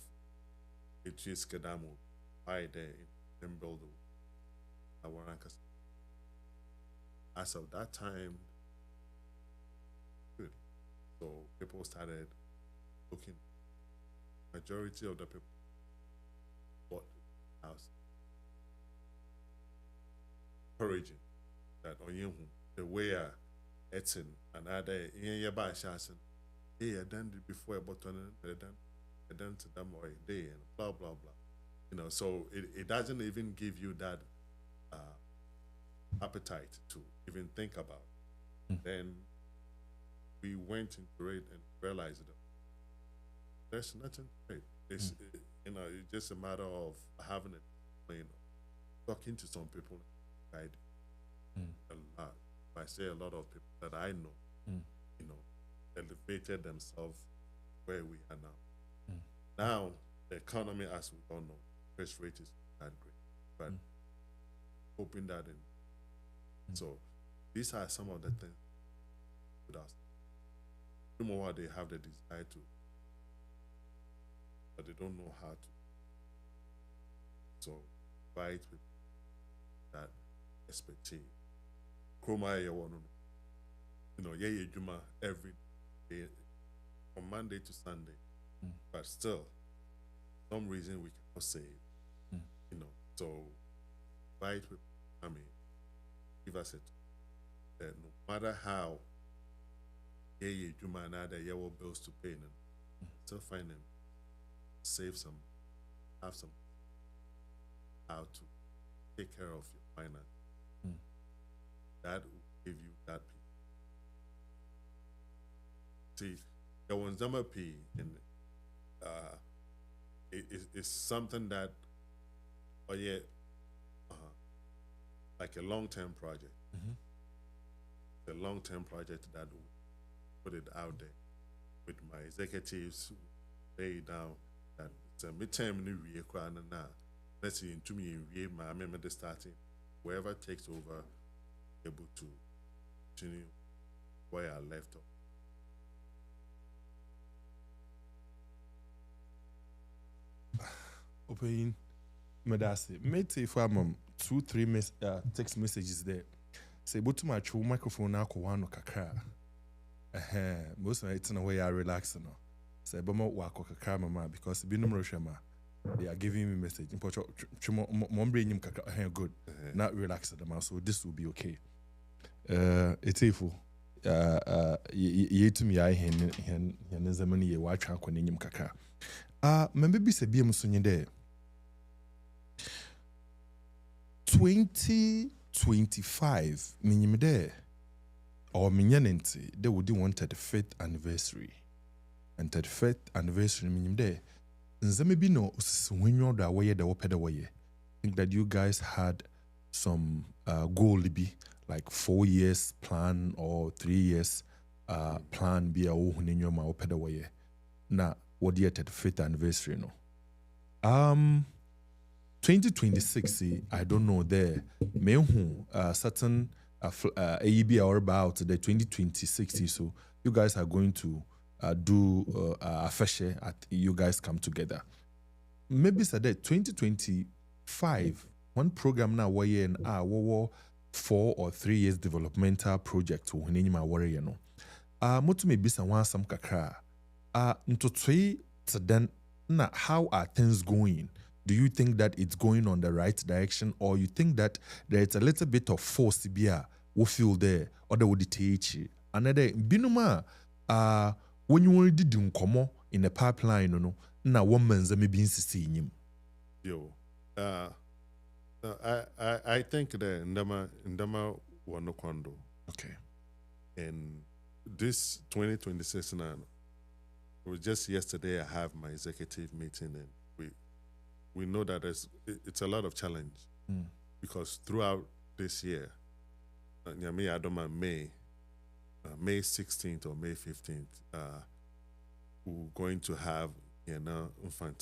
it's Kadamu, I there in build a Warankas. As of that time, good. So people started looking. Majority of the people bought house. Encouraging that on you the way it's in another in your bash and hey, I done it before I bought I done to them or a day and blah blah blah. So it doesn't even give you that appetite to even think about. Then we went into it and realized that there's nothing to it. It's it's just a matter of having it, talking to some people, guide a lot. I say a lot of people that I know, elevated themselves where we are now. Now the economy, as we all know, interest rate is not great, but hoping that so these are some of the things with us. More they have the desire to, but they don't know how to. So fight with that expertise. Chroma Juma every day from Monday to Sunday. But still, some reason we cannot save. So fight with give us it. No matter how you man that you will bills to pay, and still find them, save some, have some, how to take care of your finance. That will give you that peace. See, the Wonsom P and it's something that, like a long-term project. A long-term project that will put it out there with my executives, lay it down that it's a midterm new year now. Let's see, into me in my member starting, whoever takes over, able to continue where I left off. Open Medasi. Mate, if I'm 2-3 text messages there. Say, but to my true microphone now, one kakra. Most of it's in a way I relax. No, say, but more work kakra, mama, because be no shama. They are giving me message. Mom bring him kakra. Good, not relax them. So this will be okay. It's ifo. Ye to me, I hen zamani ye watch how can him kakra. Maybe se be musunye there. 2025, minim there, or minyanenti, they would do 35th anniversary. And 35th anniversary, minim there. Nzame no when you're the way the opeda way. I think that you guys had some goal be like 4 years plan or 3 years plan be a in your opeda way. Now, what year 35th anniversary no? 2026, I don't know there. May certain AEB are about the 2026. So you guys are going to do a fashion at you guys come together. Maybe said that 2025 one program now where in 4 or 3 years developmental project who name my warrior no. Motu maybe some kakra. Into 3 to then now how are things going? Do you think that it's going on the right direction, or you think that there's a little bit of force here we feel there, or they would teach you? Another binuma when you already do come in the pipeline, no, now woman's maybe seeing him. Yo, I think that Ndama wano kondo. Okay. And this 2026 now, it was just yesterday I have my executive meeting, and we know that it's a lot of challenge because throughout this year, May 16th or May 15th, we're going to have cookout,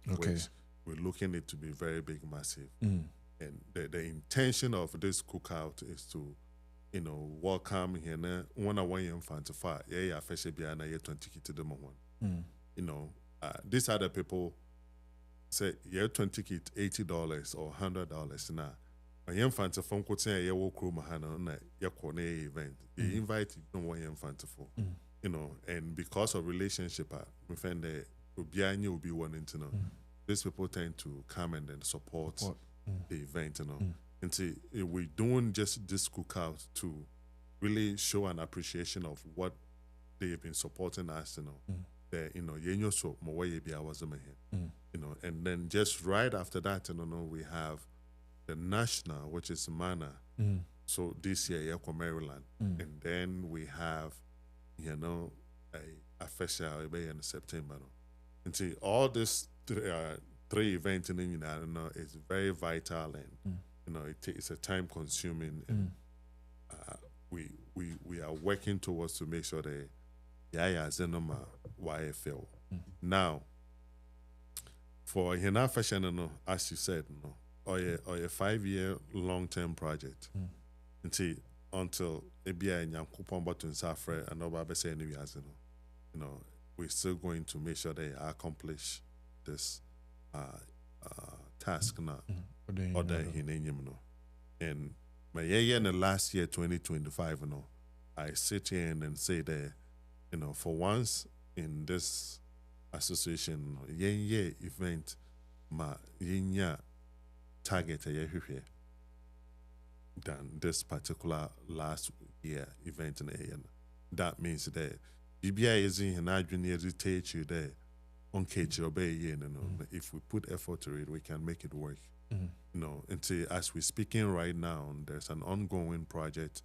okay, which we're looking it to be very big, massive. And the intention of this cookout is to, welcome one infant for yeah, fashion be 20 to the moment. These other people say, yeah, 20 kit $80 or $100 now. A young fancy phone could say, yeah, walk room, Hannah, yeah, Cornet event. They invite no one young fancy for, and because of relationship, we find that behind you will be wanting to know. These people tend to come and then support the event, And see, we're doing just this cookout to really show an appreciation of what they've been supporting us, yenyo so mowaye bi awazama here. And then just right after that, we have the national, which is Mana. So this year, Maryland, and then we have, a official in September. And see, all this 3 events in is very vital, and it's a time consuming, and we are working towards to make sure that Zenoma YFL. Now, for Hina Fashion, as you said, or a 5-year long-term project. And see, until ABI and Yankupon Button Safre and Oba say any we're still going to make sure they accomplish this task now. And my year in the last year, 2025, I sit here and say that, for once in this association, event, ma yenya target a year. than this particular last year event in AN. That means that BBI is in an hesitate you there on cage obey if we put effort to it, we can make it work. You know, until as we're speaking right now, there's an ongoing project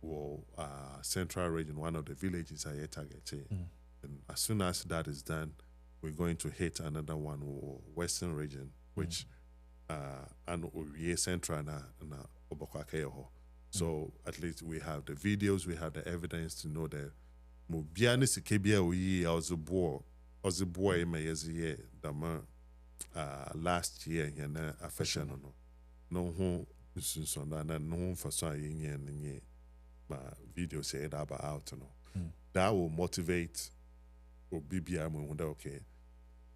for Central Region, one of the villages I targeted. And as soon as that is done, we're going to hit another one for Western Region, which and we Central na Obokwakeo. So at least we have the videos, we have the evidence to know that Mubiani Sikebia we also boy may as year the last year and affection no home so no for so yin video said about out that will motivate or BBI when okay.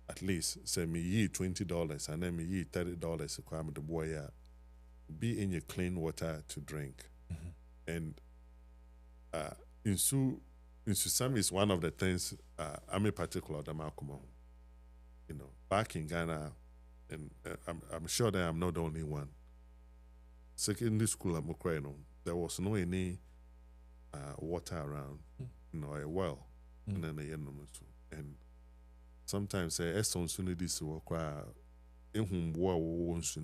At least say me ye $20 and then me ye $30 require the boy be in your clean water to drink. And Insu Sam is one of the things I'm a particular the Malcolm. You know, back in Ghana, and I'm sure that I'm not the only one. Secondary school at Mukreno, there was no any water around, you know, a well, and then and sometimes son soon this work in whom war won't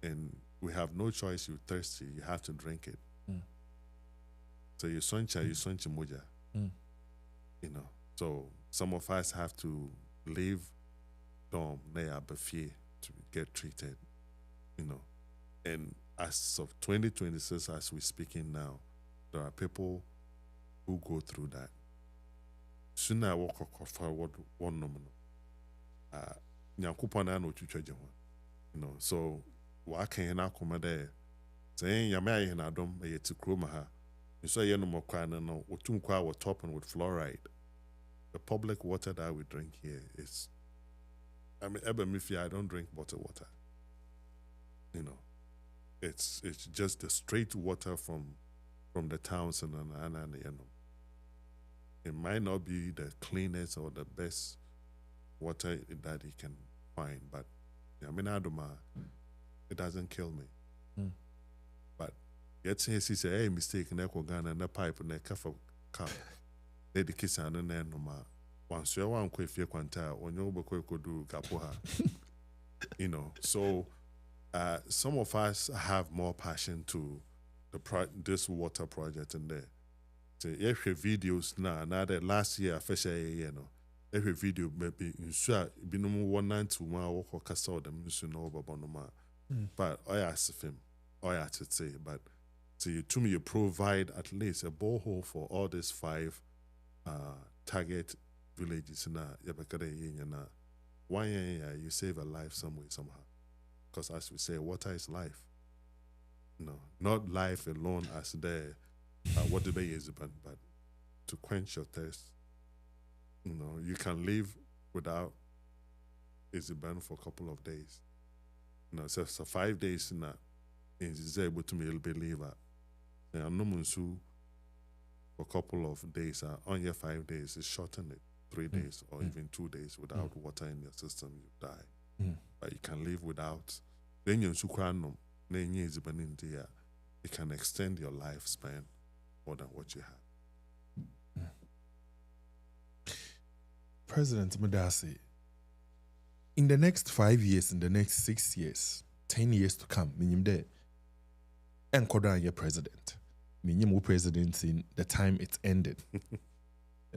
and we have no choice. You're thirsty, you have to drink it. So you soncha moja. You know. So some of us have to leave dorm near Bafie to get treated. You know. And as of 2026, as we're speaking now, there are people who go through that. Soon I walk forward one nominal. Nyankupana no chucha you know, so what can I come there? Saying Yamay and Adam may to Krumaha. You say no more crying no Utumqua were topping with fluoride. The public water that we drink here is I don't drink bottled water. You know. It's just the straight water from the towns and you know. It might not be the cleanest or the best water that he can find, but it doesn't kill me. But yet he say, hey, mistake, and Ghana, and the pipe, and the cup. They the kiss and then no ma. Once you want to feel quanta, when you could do gapoha. You know, so some of us have more passion to this water project in there. So every videos now that last year you know every video maybe in sure be no 192 walk or castle them you know babonoma but I ask him I to say but so you provide at least a borehole for all these 5 target villages na you save a life some way somehow because as we say water is life. No, not life alone as there. What the bay is but to quench your thirst. You know, you can live without Iziban for a couple of days. You know, so 5 days in that is able to be a believer. And no munsu for a couple of days on your 5 days is shorten it 3 days or even 2 days without water in your system, you die. But you can live without then you it can extend your lifespan more than what you have. President Mudasi, in the next 5 years, in the next 6 years, 10 years to come, minim de enkoda your president. Minim president in the time it's ended.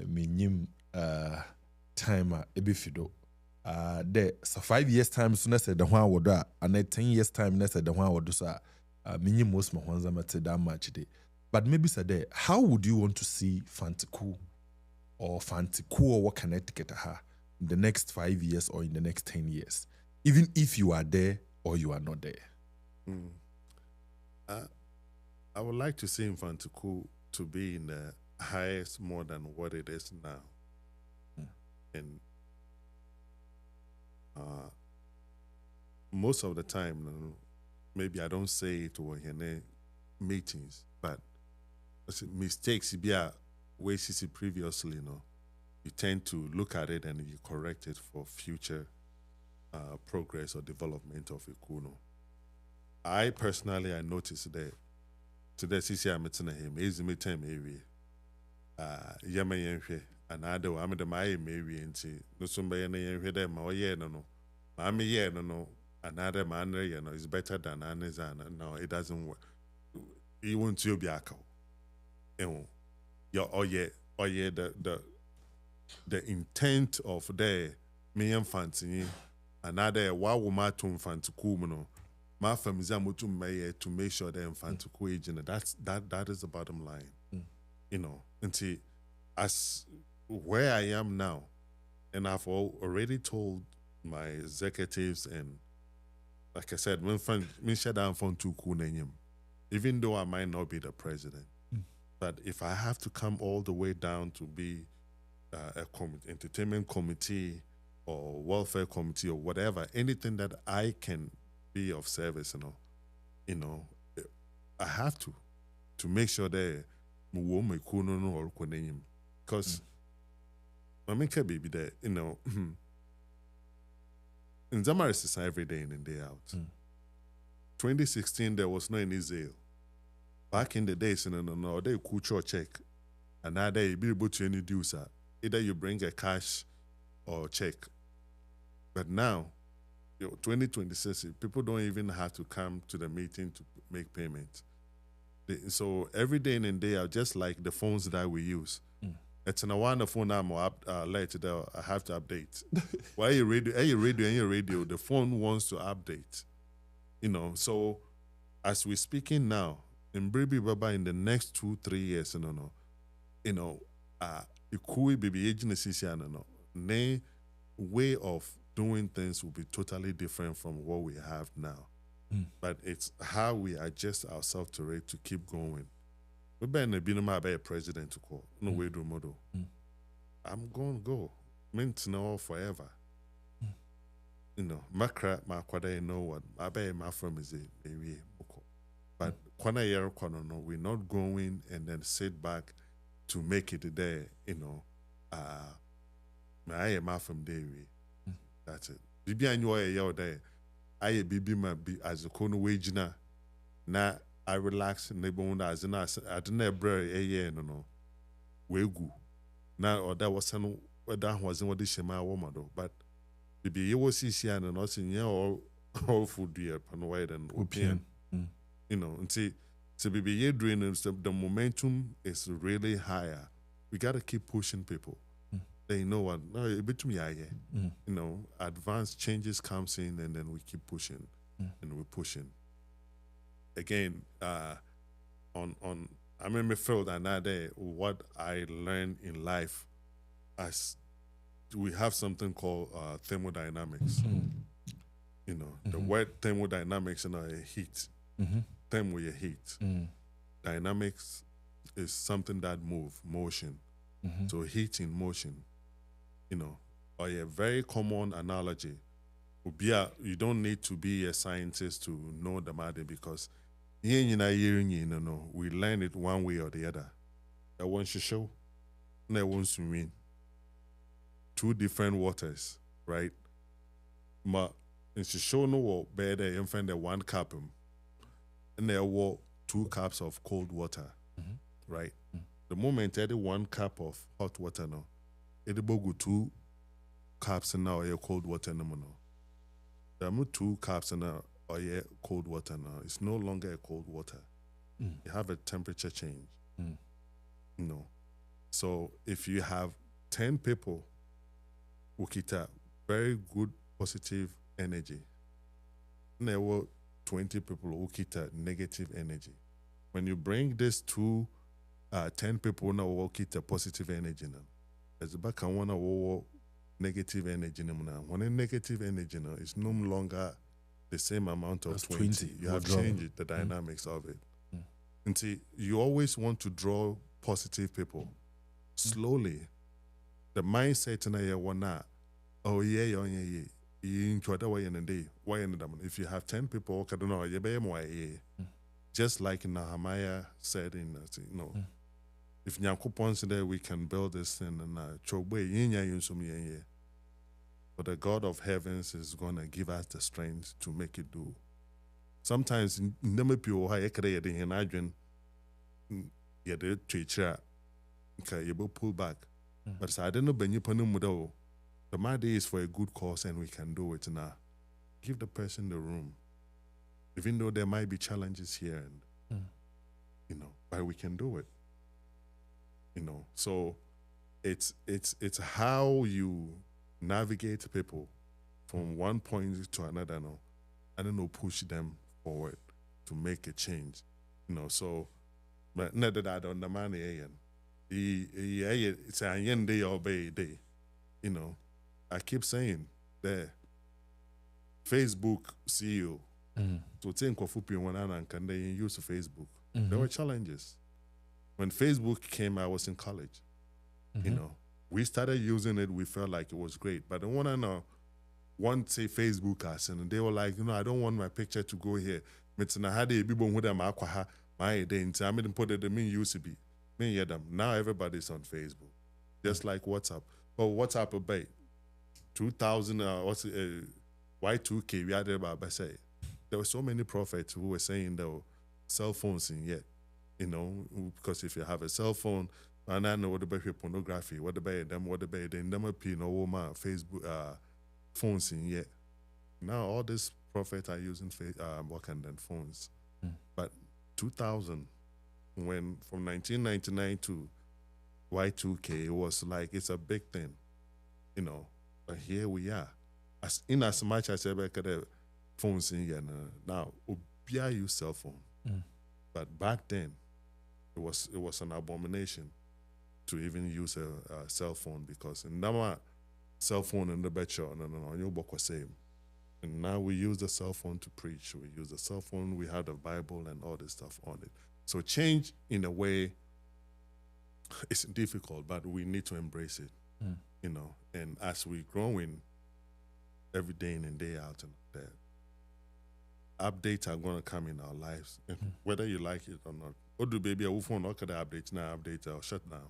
Minim time ebifido. There so 5 years time soon as the one would and 10 years time next the one would do sa minim most mahwanza mate that much day. But maybe say how would you want to see Fantiku or what Connecticut in the next 5 years or in the next 10 years, even if you are there or you are not there? I would like to see Fantiku to be in the highest more than what it is now. And most of the time, maybe I don't say it or in meetings, but mistakes be a way you see previously, you tend to look at it and you correct it for future progress or development of Ikuno. I personally I noticed that today CC I'm at him is me time area. Yama yenhwe another I'm the my maybe nti no so be na yenhwe dem ma oye no no. Ma me ye no another man is better than another. No, it doesn't work. You want to be akao. The intent of the me fancy another wa wo ma to fancy cool no. My family to make sure the infant that is the bottom line. You know, until as where I am now, and I've already told my executives and like I said, when shut down phone to Kunanyam, even though I might not be the president, but if I have to come all the way down to be a entertainment committee or welfare committee or whatever, anything that I can be of service, I have to make sure that because I make a baby that in Zamaris is every day in and day out. 2016 there was no any zeal. Back in the days, no, they culture check, and now they be able to any dues. Either you bring a cash or check, but now 2026, people don't even have to come to the meeting to make payments. So every day in and day out, just like the phones that we use, it's in a wonderful phone I'm late I have to update. While you radio, the phone wants to update. So as we're speaking now, in Bribi Baba in the next 2-3 years, it could be agency, the way of doing things will be totally different from what we have now. But it's how we adjust ourselves to it to keep going. We better be no president to call. No way do model. I'm going to go. Meant no forever. Makra, my kwada, what. I bet my firm is a maybe. But kwana year no, we're not going and then sit back to make it there, I am from there. That's it. Bibi anyo ya there. I bibi ma be as a kono wage na I relax na bonda as na I didn't bread no. Wegu. Now or that was no that wasn't what the shema woman though. But bibi you was see and not in all food dear panwide and opium. And see bibi you doing the momentum is really higher. We gotta keep pushing people. They know what no between advanced changes comes in and then we keep pushing and we're pushing. Again, on I remember felt another what I learned in life as we have something called thermodynamics. The word thermodynamics heat. Thermo your heat. Dynamics is something that motion. So heat in motion. Or a very common analogy would be you don't need to be a scientist to know the matter because we learn it one way or the other. That one should show, that one should win. Two different waters, right? Ma in show no better you find the 1 cup and there were 2 cups of cold water, right? The moment I 1 cup of hot water now. It go 2 cups now or cold water no. There are 2 cups now or cold water now. It's no longer a cold water. You have a temperature change. So if you have 10 people who get very good positive energy, and there were 20 people who get negative energy. When you bring these 10 people now who get positive energy now. As the back and one negative energy now. When a negative energy now is no longer the same amount of 20. You have changed the dynamics of it. And see, you always want to draw positive people. Slowly, the mindset na ya wana, oh yeah. If you have 10 people, just like Nehemiah said in if Nyankopon said that we can build this thing and but the God of heavens is gonna give us the strength to make it do. sometimes never people high create in adwin yeah the teacher okay you pull back but I don't know ben you panu the matter is for a good cause and we can do it now. Give the person the room, even though there might be challenges here and you know, but we can do it. You know, so it's how you navigate people from one point to another. No, I don't know, push them forward to make a change. You know, so but not that I don't demand it's a yen day or bay day. You know, I keep saying there. Facebook CEO to think of one and can they use Facebook? There were challenges. When Facebook came, I was in college. You know, we started using it. We felt like it was great, but the one I know, one say Facebook us, and they were like, you know, I don't want my picture to go here. I had a people who them akwaha my identity. I mean, put it. The mean used to be me them. Now everybody's on Facebook, just like WhatsApp. But WhatsApp about 2000 what's Y2K, we had about say there were so many prophets who were saying there were cell phones in yet, you know, because if you have a cell phone, and I know what about pornography, what about them, you know, Facebook phones in yet. Now all these prophets are using working than phones. But 2000, when from 1999 to Y2K, it was like it's a big thing, you know. But here we are. As much as ever could phones in here now, Ubia use cell phone. But back then, it was an abomination to even use a cell phone because in Nama cell phone in the betcha no you book was same. And now we use the cell phone to preach. We use the cell phone. We have the Bible and all this stuff on it. So change in a way is difficult, but we need to embrace it. You know, and as we growing every day in and day out, and that updates are going to come in our lives, whether you like it or not. Or do baby, I phone not update now, update or shut down.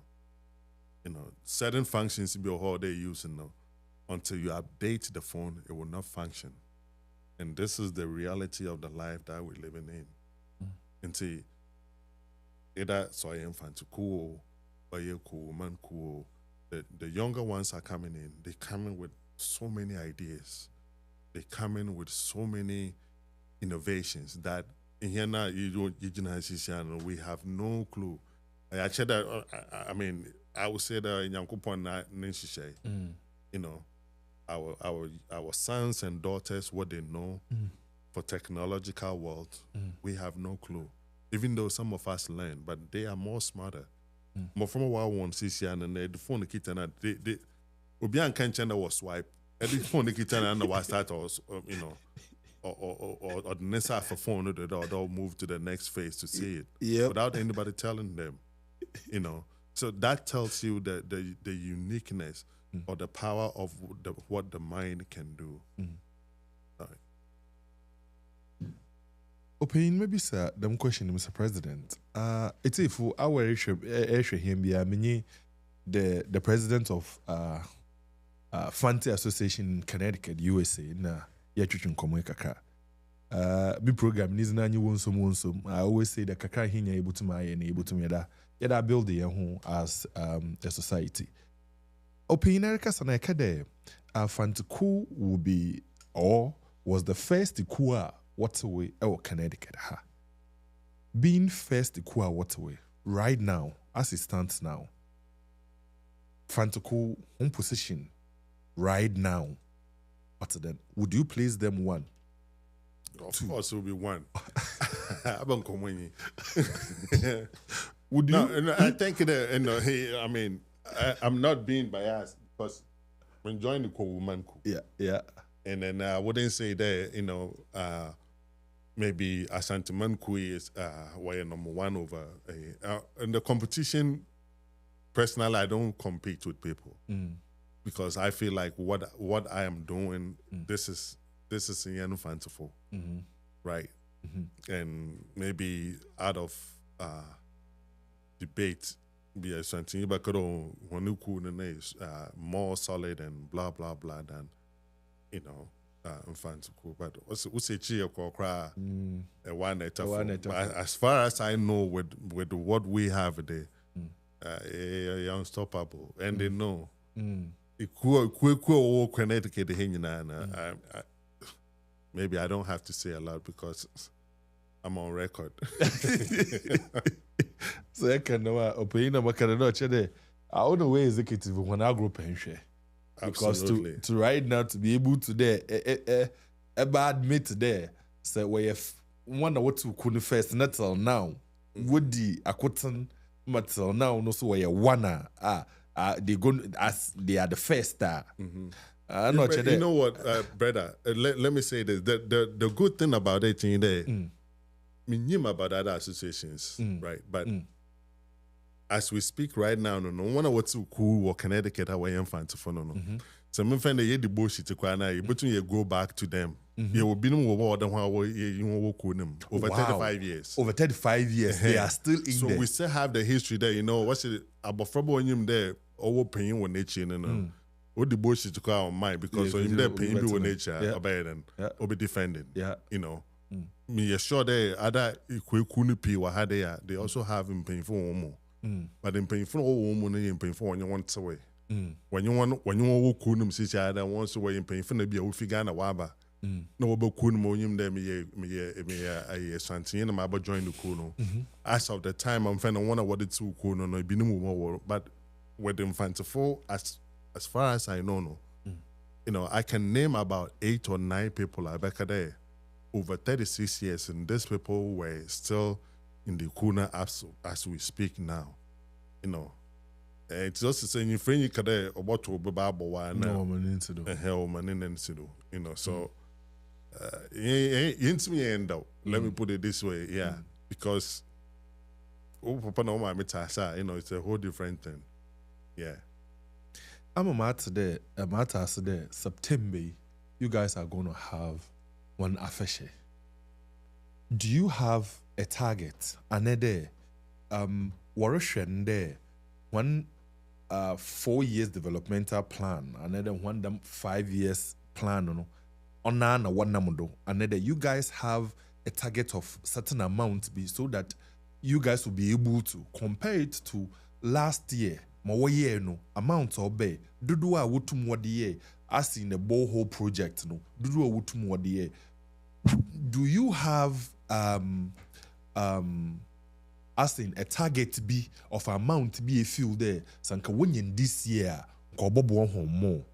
You know, certain functions be a whole day using now. Until you update the phone, it will not function. And this is the reality of the life that we're living in. Until either so I am cool, or you cool, man cool. The younger ones are coming in. They come in with so many ideas. They come in with so many innovations that in here now we have no clue. I mean, I would say that in Yankupon you know, our sons and daughters, what they know for technological world, we have no clue. Even though some of us learn, but they are more smarter. More from a while one CCN and the phone the kitten they Obian can't was swipe. Every phone the kitten and the start or you know or the next half of phone they'll move to the next phase to see it without anybody telling them. You know. So that tells you the uniqueness or the power of what the mind can do. Opinion maybe sir, them question Mr. President. It's if our issue him be the president of Fancy Association in Connecticut, USA, na yachichin komo kakra. Be program is na Wonsom. I always say that kakra hinya able to my and able to me that build the home as a society. Opinion Erica Sanaka there, Fantaku will be or was the first Kua Waterway or Connecticut. Being first Kua Waterway right now, as it stands now, Fantaku home position right now. But then, would you place them one? Of course, it will be one. Would you? No, I think I mean, I'm not being biased because when joining the woman, yeah, and then I wouldn't say that maybe Asante Mankui is why number one over in the competition. Personally, I don't compete with people because I feel like what I am doing, this is fanciful, right? And maybe out of debate, be something but more solid and blah blah blah than Infant cool, but what's a cheer cry a one at as far as I know with what we have there, unstoppable, and they know. Connecticut maybe I don't have to say a lot because I'm on record. So I can know opinion about Canada. I don't know where executive when I grow pension. Because to right now to be able to there admit there say we have one what to couldn't first not till now would the akotan matil now no so we one they going as they are the first star. You know what, brother? Let me say this: the good thing about it in there, we knew about other associations, right? But as we speak right now, no one of what's cool or Connecticut away and fan to phone no. So me find the bullshit to kwana, but you go back to them. You will be no more than what you work with them over 35 years. Over 35 years, they are still in so there. So we still have the history there. You know what's it about? Trouble when you there, over paying when nature and what the bullshit to call on mine because so you there paying be when nature obey and or be defending. You know. Me assure there other kunipi wa they also have in painful more. But in painful woman in painful when you want away. When you want kunum see other once away in painful be a figana waba. No about kunum there me a santin and about join the kuno. As of the time I'm finding one of what it's kuno no be no more but with them fanciful as far as I know you know I can name about 8 or 9 people I back there over 36 years and these people were still in the kuna as we speak now, you know. It's just saying you friend you could about to be Bible one no man into do hell man into do, you know. So into me end out. Let me put it this way, because papa no my you know it's a whole different thing. Yeah. I'm a matter there, September, you guys are gonna have one affair. Do you have a target? Another there one 4 years developmental plan, another 5 years plan on one namudo. Another you guys have a target of certain amount be so that you guys will be able to compare it to last year. More year no amount or bay. Dudu a wutum wadi as in a borehole project no. Dudu a wutum wadi. Do you have as in a target be of amount be a few there? Sanka when this year ko bobo home more.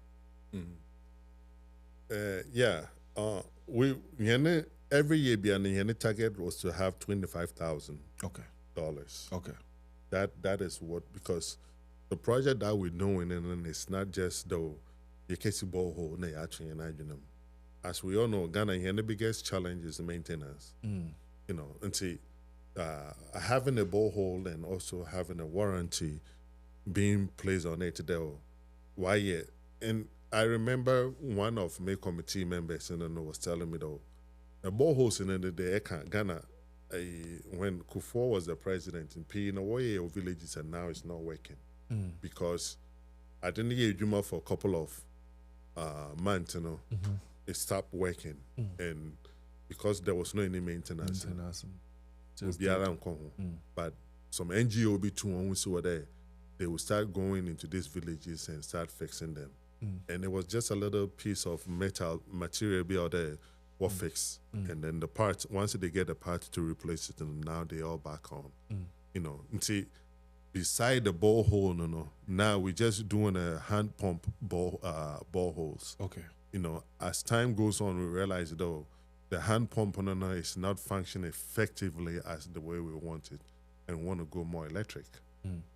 We every year the target was to have $25,000. Okay. That is what because the project that we're doing and it's not just the Yekesi borehole na actually in as we all know, Ghana here the biggest challenge is the maintenance. You know, and see, having a borehole and also having a warranty being placed on it there. Why yet? And I remember one of my committee members was telling me though, the boreholes in the Ghana, when Kufuor was the president in P in a way of villages and now it's not working because I didn't hear Juma for a couple of months, you know. It stopped working and because there was no any maintenance. But some NGO be too were there, they will start going into these villages and start fixing them. And it was just a little piece of material be out there what fix. And then the parts, once they get the parts to replace it, and now they all back on. You know, and see, beside the borehole, now we're just doing a hand pump boreholes. Okay. You know, as time goes on, we realize though the hand pump is not functioning effectively as the way we want it, and we want to go more electric.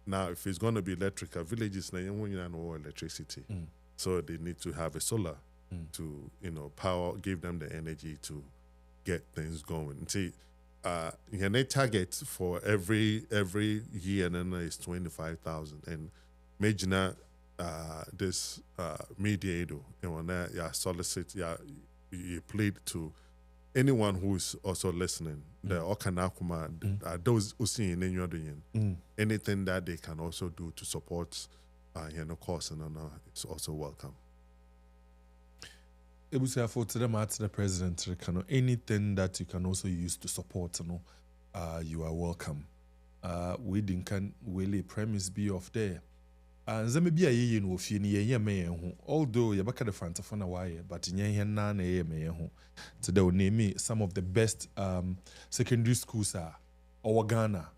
Now, if it's going to be electric, villages now no electricity, so they need to have a solar to power, give them the energy to get things going. See, your target for every year is 25,000, and major this mediator, solicit, you plead to anyone who's also listening. The Okanakuma, those who see in your doing anything that they can also do to support, cause, and it's also welcome. ebusuafo to them at the president anything that you can also use to support you are welcome. We didn't really premise be of there. And there may be a year no fear near me, although you back at the front of why, but in your nan a me. So they will name me some of the best secondary schools are our Ghana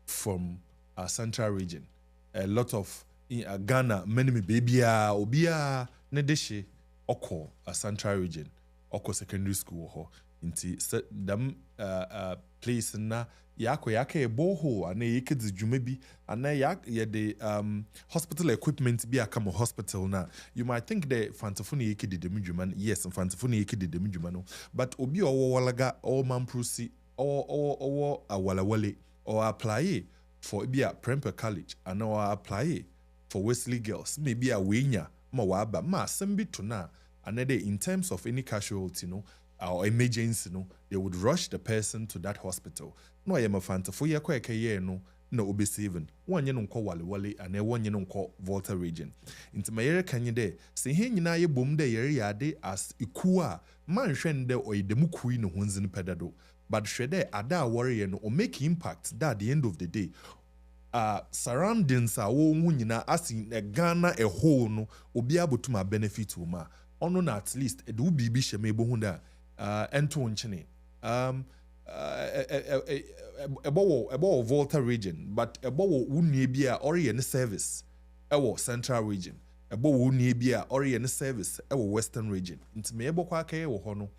from our central region. A lot of Ghana, many baby obia nedeshe oko a central region, oko secondary school ho. Inti them place na yaka e boho and ye kids jumebi and the hospital equipment be a come hospital na. You might think the fantafuni yeki did the mujuman, yes, and fantafuni yeki did the mujumano, but obi o walaga or mamprusi or a walawale or apply for be a Premper College and or apply for Wesley girls, maybe a winya, mawaba, ma sembi tuna, and in terms of any casualty, or emergency, they would rush the person to that hospital. No, I am a fanta for ya kweke no obe saving. One yen unko wali and a one yen unko Volta region. Into my area can you de say hen na ye boom de area de as ikua man shende or the mukui no ones in pedado. But shede ada warrior no or make impact that at the end of the day. Surroundings are all as in a Ghana a whole no will be able to my benefit to ma. On at least it will be shemebo hunda Anton Chene. About Volta region, but about Unibia Orient service, our central region, about Unibia Orient service, our western region. Into me able kwake or hono,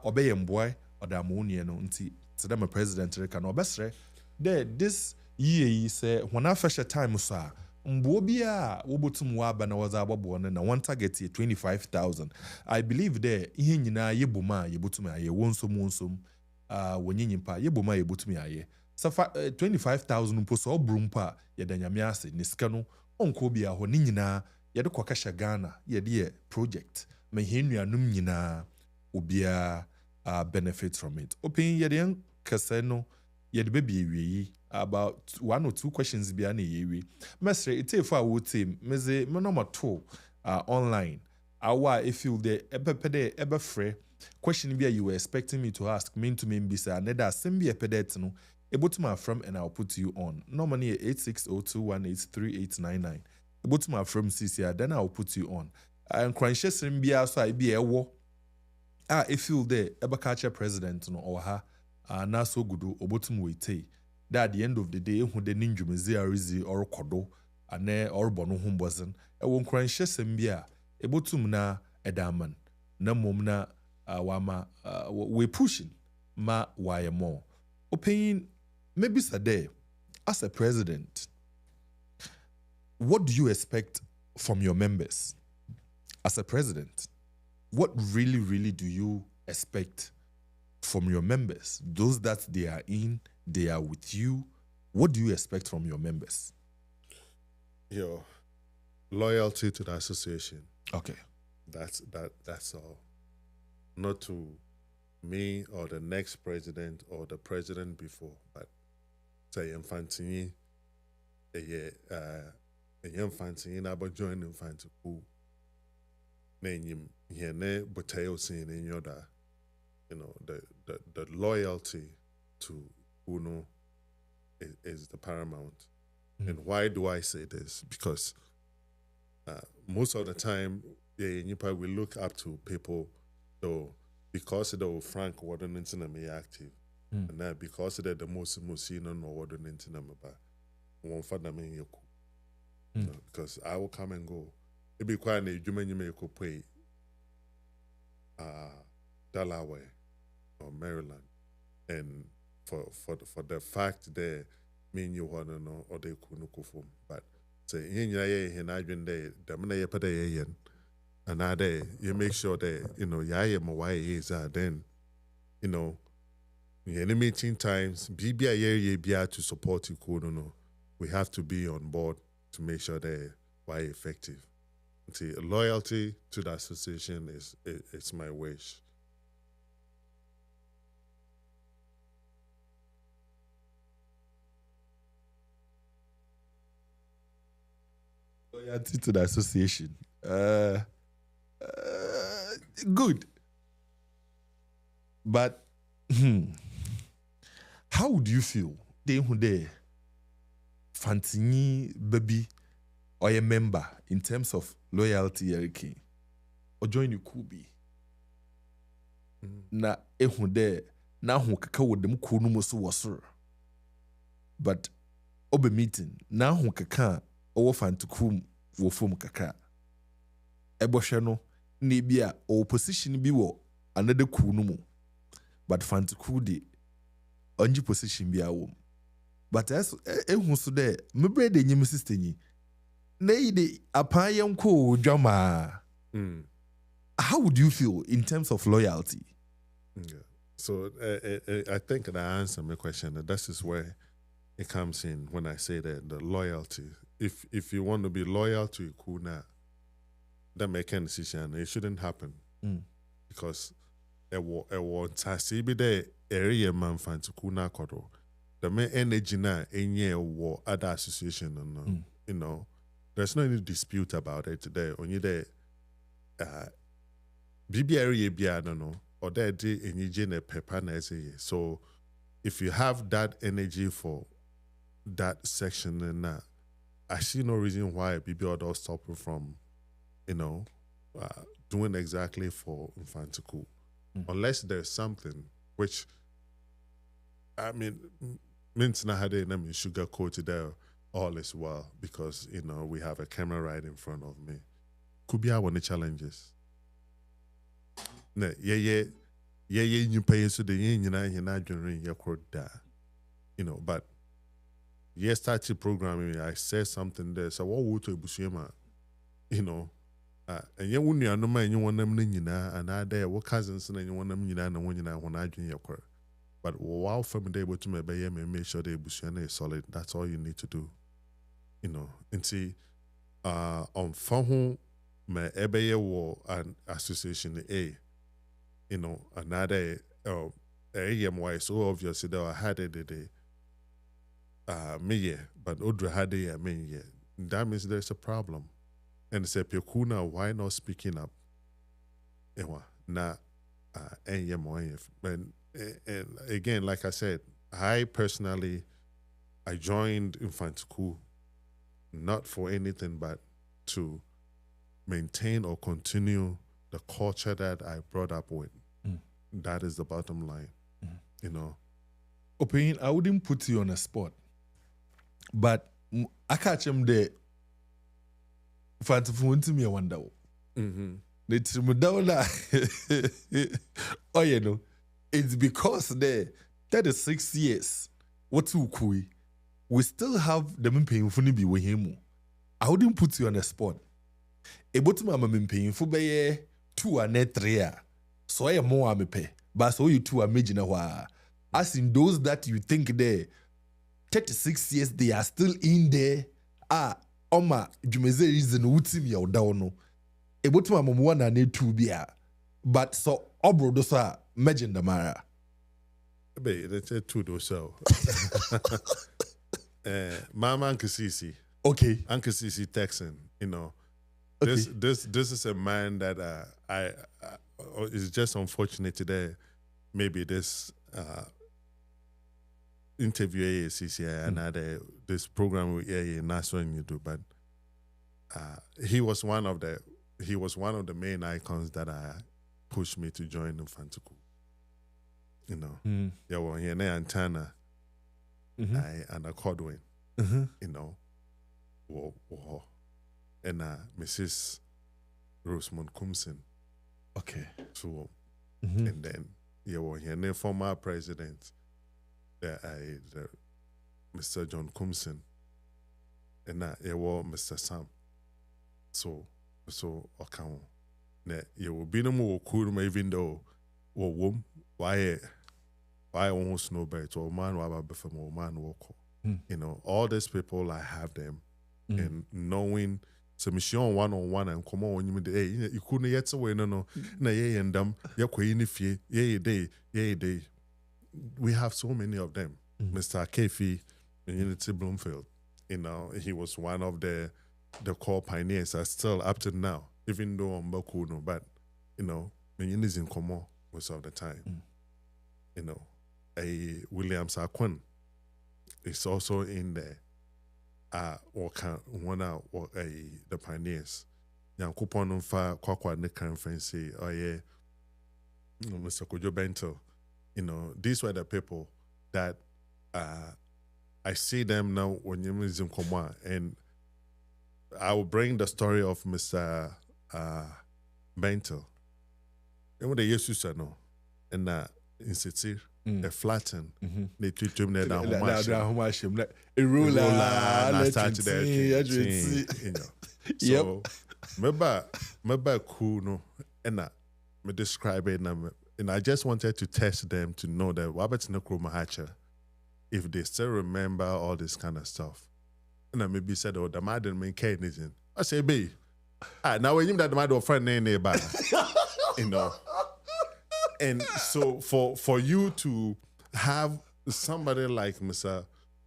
obey boy or the ammonia no nti to them a president can obesre. There, this year say when I fresh a time sa mbobia wobotum waba na waza ababo na one target 25,000. I believe there ihe nyina yebuma yebotum aye wonsom wonyimpa yebuma yebotum aye. So 25,000 mpo so brumpa yedanyame ase ne sika no onko bia ho ne nyina yede kwakasha Ghana yede project me henuanum nyina obia benefit from it. Open yede kase no yede baby ewi about 1 or 2 questions bia na yewi. Mesre ite for our team meze me number 2 online. Awa if you the ebepede ebefre question bia you were expecting me to ask me to bisa neda asem bia pedet no ebotuma from and I'll put you on. Normally 8602183899. Ebotuma from CCR then I'll put you on. And crunches bia so I be ewo. If you the ebakacha president no or ha na so gudu obotum wete. That at the end of the day, who the ninjumezi arizi or kodo, ane or bono humbozen, a won cranche sembia, ebotum na edaman, na momna wama we pushing ma why more. Opinion maybe sade as a president. What do you expect from your members as a president? What really do you expect from your members? Those that they are with you. What do you expect from your members? Your loyalty to the association. Okay. That's all. Not to me or the next president or the president before, but say Infantini, Infantini naba join Infantini who name here ne boteo sin in yoda. The loyalty to Uno is the paramount. And why do I say this? Because most of the time, we look up to people, though, because though Frank wasn't in active, and that because they're the most musino no wasn't in about one for them in yoku. Because I will come and go. It be quite a you may pay Delaware or Maryland, and for the fact that me and you want to know or they couldn't go from, but say in I been there, the money pay and I day you make sure that ya my why is then in the meeting times be to support you could we have to be on board to make sure that why effective. See, loyalty to the association is my wish. Loyalty to the association. Good. But how would you feel? They who there Fantini baby or a member in terms of loyalty, Eric, or join you Kubi. Na ehun there na hu kaka wo dem kunu muso wasor. But obe meeting na hu kaka owo fantukum wo fom kaka. Ebohwe no na bia o position bi wo another kunu mu. But fantuku de onji position bi awo. But as ehun so there me brede nyim sister nyi. Na ide apan yenko dwama. How would you feel in terms of loyalty? Yeah. So I think that I answered my question. That this is where it comes in when I say that the loyalty. If you want to be loyal to your kuna, that make a decision. It shouldn't happen because it was be the area man fan to kuna kodo. The main energy na enye war other association and you know there's no any dispute about it today. Only the BBRE I don't know. Or that energy in a paper. So if you have that energy for that section, and I see no reason why people don't stop you from, doing exactly for Infantiku. Unless there's something which, I mean, means not had any sugarcoated there all is well because, we have a camera right in front of me. Could be one of the challenges. No, yeah, you pay so the you're not doing your court there. But yes, started programming, I said something there. So what would you bushima? And you wouldn't know man, you want them and I there, what cousins and you want them and when I doing your court. But wow, from the able to make sure they bushana is solid. That's all you need to do. And see, on phone, my ebeye war an association A. Another why so obviously that I had it me but Odra had it that means there's a problem. And say Pekuna, why not speaking up? And again, like I said, I personally joined Infantiku not for anything but to maintain or continue the culture that I brought up with. That is the bottom line, Opinion, I wouldn't put you on a spot, but I catch him there. Fancy to me, I wonder. It's it's because there 36 years. What's ukui? We still have the paying for be with him. I wouldn't put you on a spot. A bottom I'm paying for by 2 and 3. So I am more pay, but so you two are making a while. As in those that you think there, 36 years they are still in there. Oma, Jumeze reason utim ya down. A bottom I'm 1 and 2 beer. But so obro dosa imagine the mara. Babe, let's say 2 do so. Mama Uncle Sisi. Okay. Uncle Sisi Texan, Okay. This is a man that it's just unfortunate today. Maybe this interview CCI and this program with national you do, but he was one of the main icons that pushed me to join Infantiku. Yeah, well, here Antana, and a Codwin, and Mrs. Rosemont Kumsen. Okay. So, and then the former president, Mr. John Kumsen, and Mr. Sam. So okay. You will be no more cool, even though why almost no better or man why before man walk. All these people I have them and knowing. So mission one-on-one and come on you couldn't yet away no and them day. We have so many of them. Mr. Kefi in Unity Bloomfield, he was one of the core pioneers still up to now, even though I'm Bakuno, but when is in Como most of the time. You know, a William Sarquin is also in there. The pioneers. Yankupon fa kwakwa ne conference Mr. Kojo Bento. You know, these were the people that I see them now when you in Como, and I will bring the story of Mr. Bento. And when they used to say no, and in City, they flatten, they treat them there down home. A ruler, I started there, you know. So, maybe cool, no, and me describe it, and I just wanted to test them to know that Robert Nekro Mahacha, if they still remember all this kind of stuff. And I maybe said, oh, the man didn't make anything. I say, be. Now when you that the man don't friend neighbor, you know. And so for you to have somebody like Mr.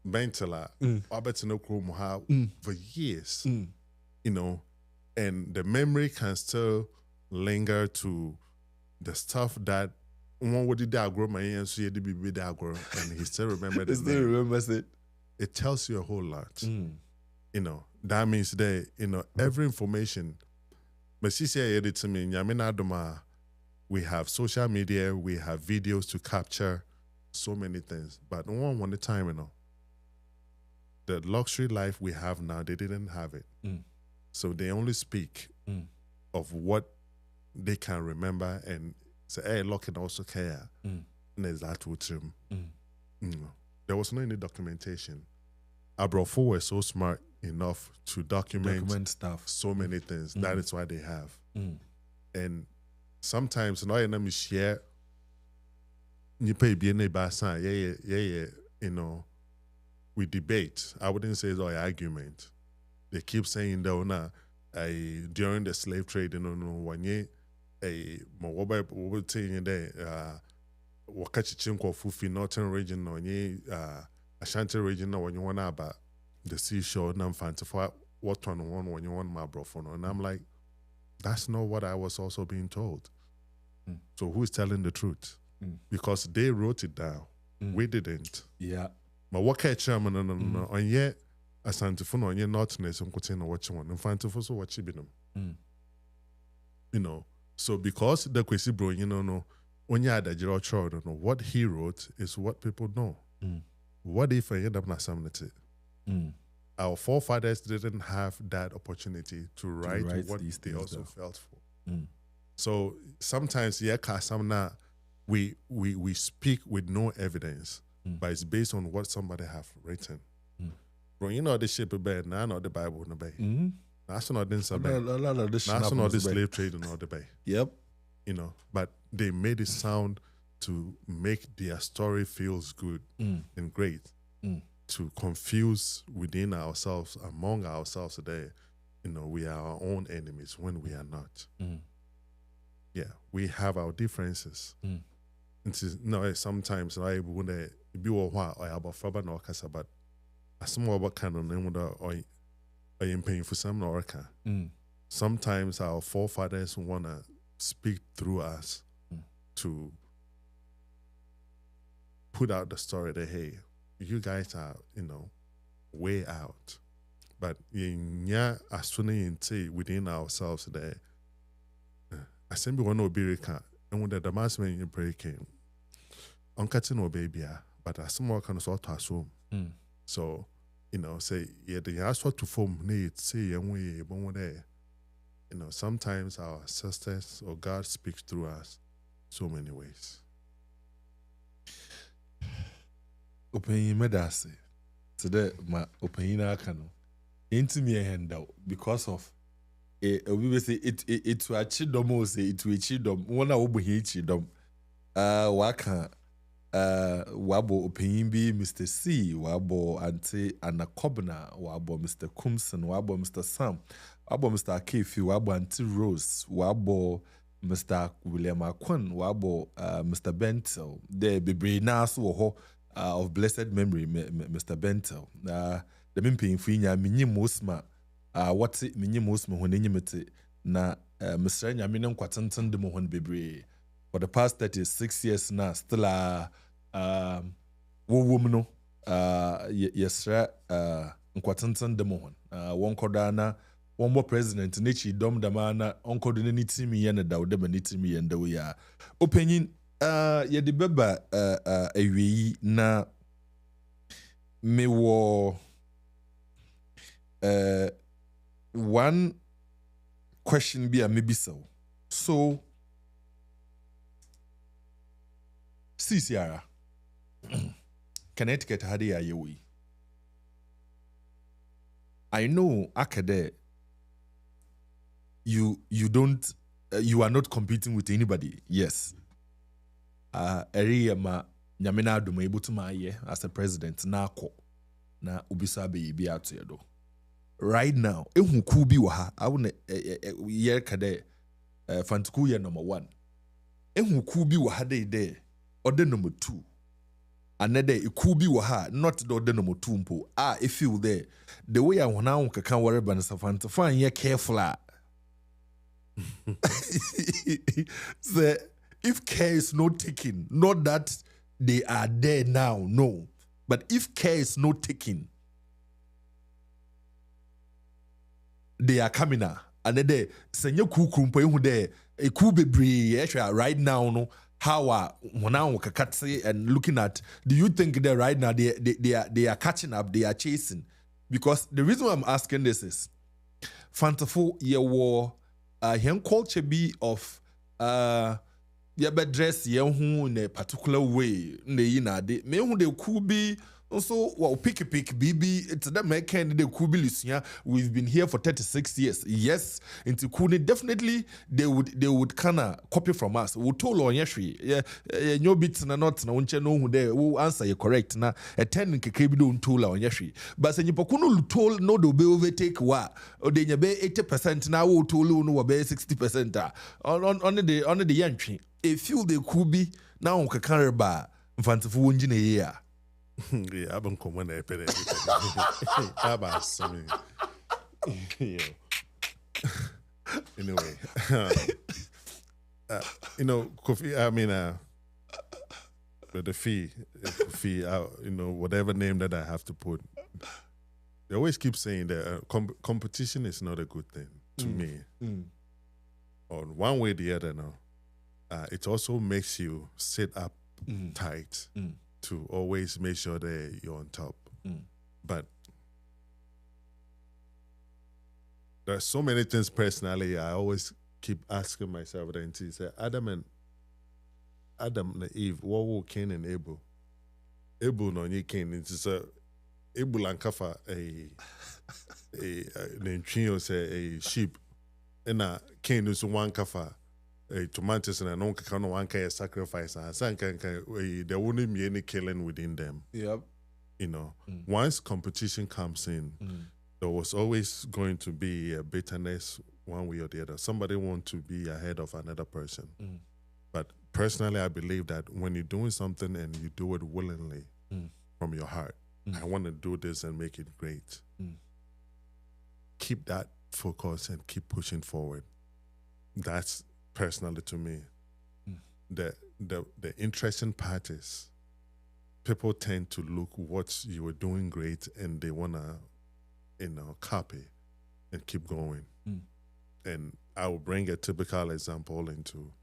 Bentala, Robert Nekro for years, you know, and the memory can still linger to the stuff that one would grow my and he still remembers it. Still remembers it. It tells you a whole lot. You know, that means that, you know, every information. But she said it to me, we have social media, we have videos to capture so many things. But one the time, you know, the luxury life we have now, they didn't have it. So they only speak of what they can remember and say, hey, look, and also care. And there's that with him. There was no any documentation. Abrofo were so smart enough to document stuff. So many things. That is why they have. And sometimes, you share, you pay you know, we debate. I wouldn't say it's all argument. They keep saying that during the slave trade, you know, when you Fufi Northern region or Ashanti region or when you want about the seashore and I'm fancy for what one when you want my brother. And I'm like, that's not what I was also being told. So who is telling the truth? Because they wrote it down. We didn't. Yeah. But what catch no on yet Ashanti for no on your notness and continue watching one and fancy for so what you been. You know. So because the Kwesi bro, you know, when you had a Gerald Shaw, don't know what he wrote is what people know. What if I end up not something? Our forefathers didn't have that opportunity to write what they also felt for. So sometimes, we speak with no evidence, but it's based on what somebody have written. Bro, you know the ship bed, now not the Bible no bay. That's not this That's not the slave trade and all the bay. Yep. You know, but they made it sound to make their story feels good and great. To confuse within ourselves, among ourselves today, you know, we are our own enemies when we are not. Yeah, we have our differences. Sometimes I would be about Faba no Casa, but a small about canon and I am paying for some Norca. Sometimes our forefathers want to speak through us to put out the story that, hey, you guys are, you know, way out. But as soon as you say within ourselves there, I send you one obirika, and when the mass man you breaking, on cutting no baby, but as some more kind of sort to assume. So, you know, say, yeah, the answer to form need, say, and we, there. You know, sometimes our sisters or God speaks through us so many ways. Opinion medase. Today, my opinion I can into me a handout because of we will say it to achieve them, say it to achieve them. One I will be achieve them. Waka wabo opinion be Mr. C, wabo Auntie Anna Kobna, wabo Mr. Kumson, wabo Mr. Sam, wabo Mr. Akefi, wabo Auntie Rose, wabo Mr. William Akwan, wabo Mr. Bentel. There be Brinas wo of blessed memory, Mr. Bentel. The mimping finya mini mosma. What's it mini mosma when you met na Mr. Nyamine Kwatenten de Mohon Bebre. For the past 36 years now, still woman yes, Kwatenten de Mohon. One Kodana, one more president, Nichi Dom Damana, Uncle Nitimi Yen, Dawdem Nitimi and the way are. Opinion, ye de beba a na me wo one question be a maybe so CCR Connecticut had a yewe. I know Akade you don't you are not competing with anybody. Yes. Area ma nyamena adum able to my as a president na ubisa be out do. Right now, ehu ku bi wa ha, awon yer kade fantuku ye number 1. Ehu ku bi wa ha de ode number 2. Another ku bi wa ha, not the ode number 2 mpo. If feel there the way I want now can worry ban safant fan ye careful. So if care is not taken, not that they are there now, no. But if care is not taken, they are coming now. And then senye kukumpo ehu there a bebre right now no how now and looking at, do you think that right now they are catching up, they are chasing? Because the reason why I'm asking this is fantafo ye war hen culture be of ya be dress ye hu in a particular way ne yina de me hu de could be also well pick BB it's that make the could be listening. We've been here for 36 years. Yes, into Kuni definitely they would kinda copy from us. We told on yeshri yeah no bits na not na unche no who there will answer you correct na attending kekebi don't tool on yeshri. But sen you pokunu told no do be overtake wa or then you be 80% now will told no be 60% on the yantri. If you the could be now on kakare ba mfantifu wunjine here. Yeah, I've been coming there. About something. Anyway, Kofi. I mean, the fee, whatever name that I have to put. They always keep saying that competition is not a good thing to me. On one way or the other, now, it also makes you sit up tight. To always make sure that you're on top. But there are so many things personally I always keep asking myself then to say Adam and Eve, what were Cain and Abel? Abel no ye Cain, it's a Abel and Kafa a sheep. And Cain is one Kafa. Tomatoes and an uncle one can sacrifice and there wouldn't be any killing within them. Yep. Once competition comes in, there was always going to be a bitterness one way or the other. Somebody wants to be ahead of another person. But personally, I believe that when you're doing something and you do it willingly from your heart, I want to do this and make it great. Keep that focus and keep pushing forward. That's personally to me, the interesting part is people tend to look what you were doing great and they wanna, copy and keep going. And I will bring a typical example into.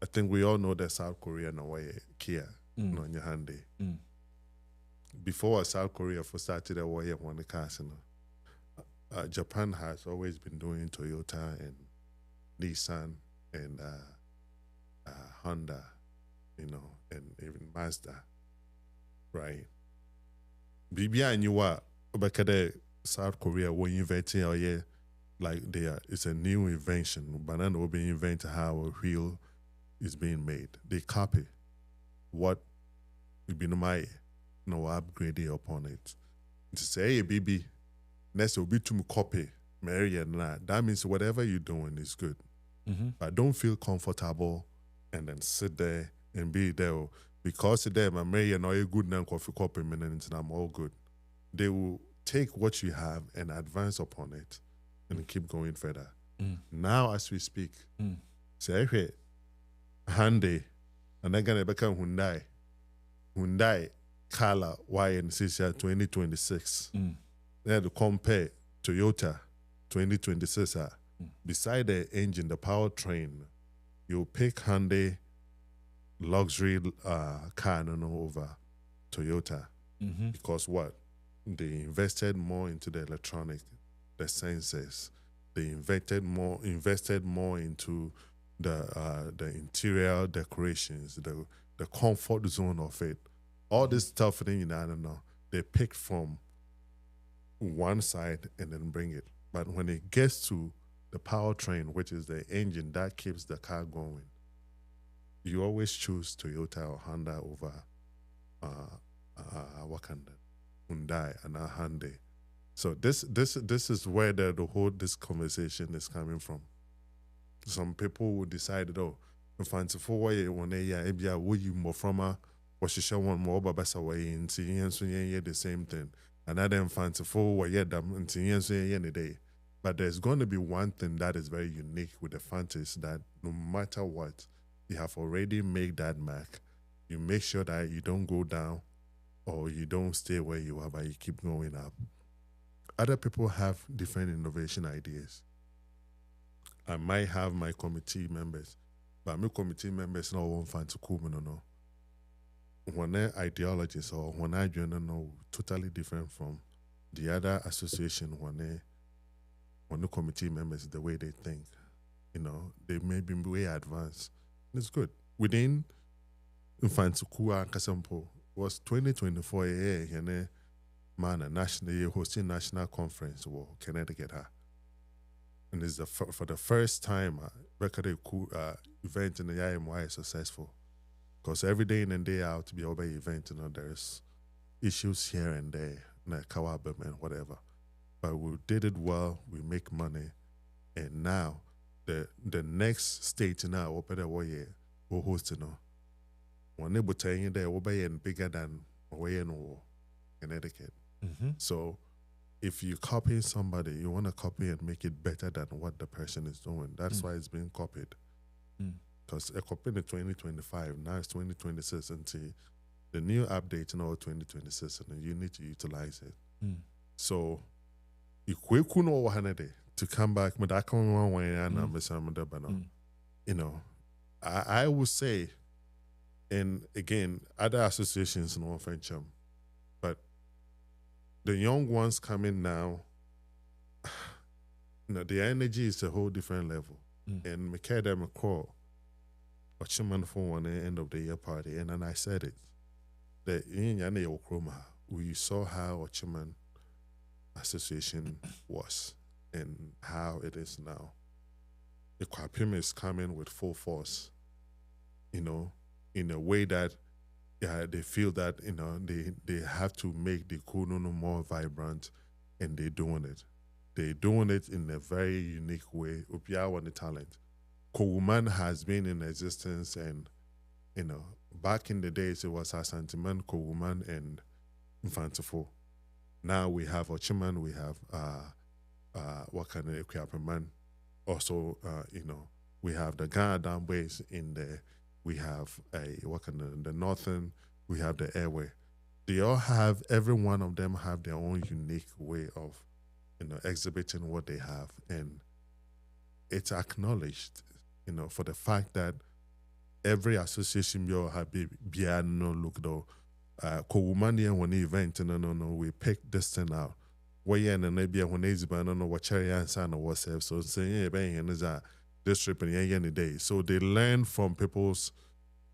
I think we all know that South Korea no way Kia no Nyahande. Before South Korea first started a way one the cars, Japan has always been doing Toyota and Nissan. And Honda, and even Mazda, right? BBI knew what about South Korea were inventing like it's a new invention. Banana will be invented how a wheel is being made. They copy what would be upgrade upon it. To say, hey, BB, next will be to copy, Mary and that means whatever you're doing is good. But don't feel comfortable and then sit there and be there because today my mayor no good now coffee cup minutes and I'm all good. They will take what you have and advance upon it and keep going further. Now, as we speak, say, hey, Hyundai, and then gonna become Hyundai, color YN6 2026. Then to compare Toyota 2026. Beside the engine, the powertrain, you pick Hyundai luxury car over Toyota. Because what? They invested more into the electronic, the sensors. They invested more into the interior decorations, the comfort zone of it. All this stuff, I don't know. They pick from one side and then bring it. But when it gets to the powertrain, which is the engine that keeps the car going, you always choose Toyota or Honda over Hyundai and Hyundai. So this is where this conversation is coming from. Some people would decide, oh, fanciful way when they would you more from a washisha one more babasa way in seeing the same thing. And I then fanciful way them and seeing any day. But there's going to be one thing that is very unique with the Fantas, that no matter what, you have already made that mark. You make sure that you don't go down or you don't stay where you are, but you keep going up. Other people have different innovation ideas. I might have my committee members, but my committee members not one fan to come no. When their ideologies or when I join no totally different from the other association when the committee members, the way they think, they may be way advanced. It's good. Within Infantukua Kasampo was 2024 man national hosting national conference war Connecticut. And it's for the first time record event in the IMY is successful. Because every day in and day out to be over event, there's issues here and there, like Kawabam and whatever. But we did it well, we make money, and now the next state now we'll host one able to there will be bigger than away in Connecticut. So if you copy somebody, you want to copy and make it better than what the person is doing. That's why it's being copied. Because a copy in 2025, now it's 2026, and the new update now 2026, and you need to utilize it. So if we couldn't to come back, but I come one way and I would say, and again, other associations no French, but the young ones coming now, the energy is a whole different level. And Makeda McCall, Ochiman for one end of the year party, and then I said it. That in Yane Okroma, we saw how Ochiman Association was and how it is now. The Kwapim is coming with full force, in a way that they feel that they have to make the Kunono more vibrant, and they're doing it. They're doing it in a very unique way. Upiawa the talent. Kowuman has been in existence, and back in the days it was Asantiman, Kowuman, and Infantifo. Now we have Ochiman, we have Wakane Ekwapaman. Also, we have the Ghana Damways in there. We have the Northern, we have the Airway. They all have, every one of them have their own unique way of, exhibiting what they have. And it's acknowledged, for the fact that every association will have no look though. Kowumania when the event, we pick this thing out. Why and maybe when they what cherry and son or whatself. So saying, and is that this trip in any day. So they learn from people's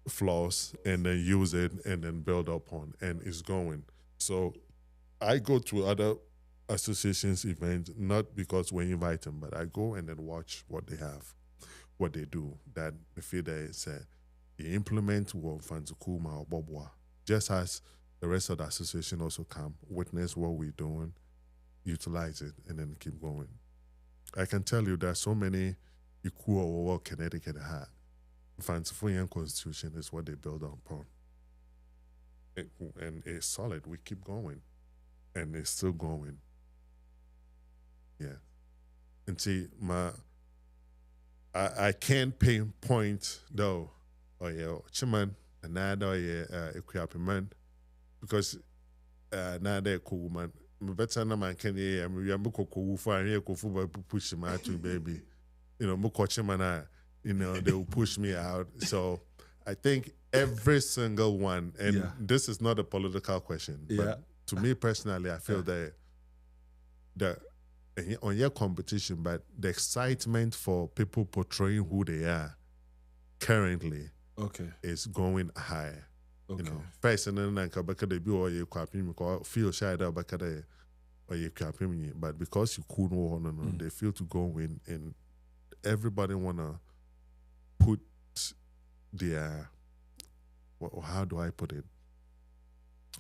flaws and then use it and then build upon, and it's going. So I go to other associations events, not because we invite them, but I go and then watch what they have, what they do. That I feel that it's they implement Fanzukuma or Bobwa, just as the rest of the association also come, witness what we're doing, utilize it, and then keep going. I can tell you there's so many equal what Connecticut had. Fanciful Constitution is what they build upon. And it's solid. We keep going. And it's still going. Yeah. And see, I can't pinpoint though. Oh yeah, Chiman and now equipment because now they're cool man. Better na man can yeah, I'm cool for here for push him out to baby. You know, Chiman, they will push me out. So I think every single one, and this is not a political question, but to me personally, I feel that on your competition, but the excitement for people portraying who they are currently is going high. You know, first and then they be all you feel shy that or you but because you could no, they feel to go win, and everybody wanna put their how do I put it?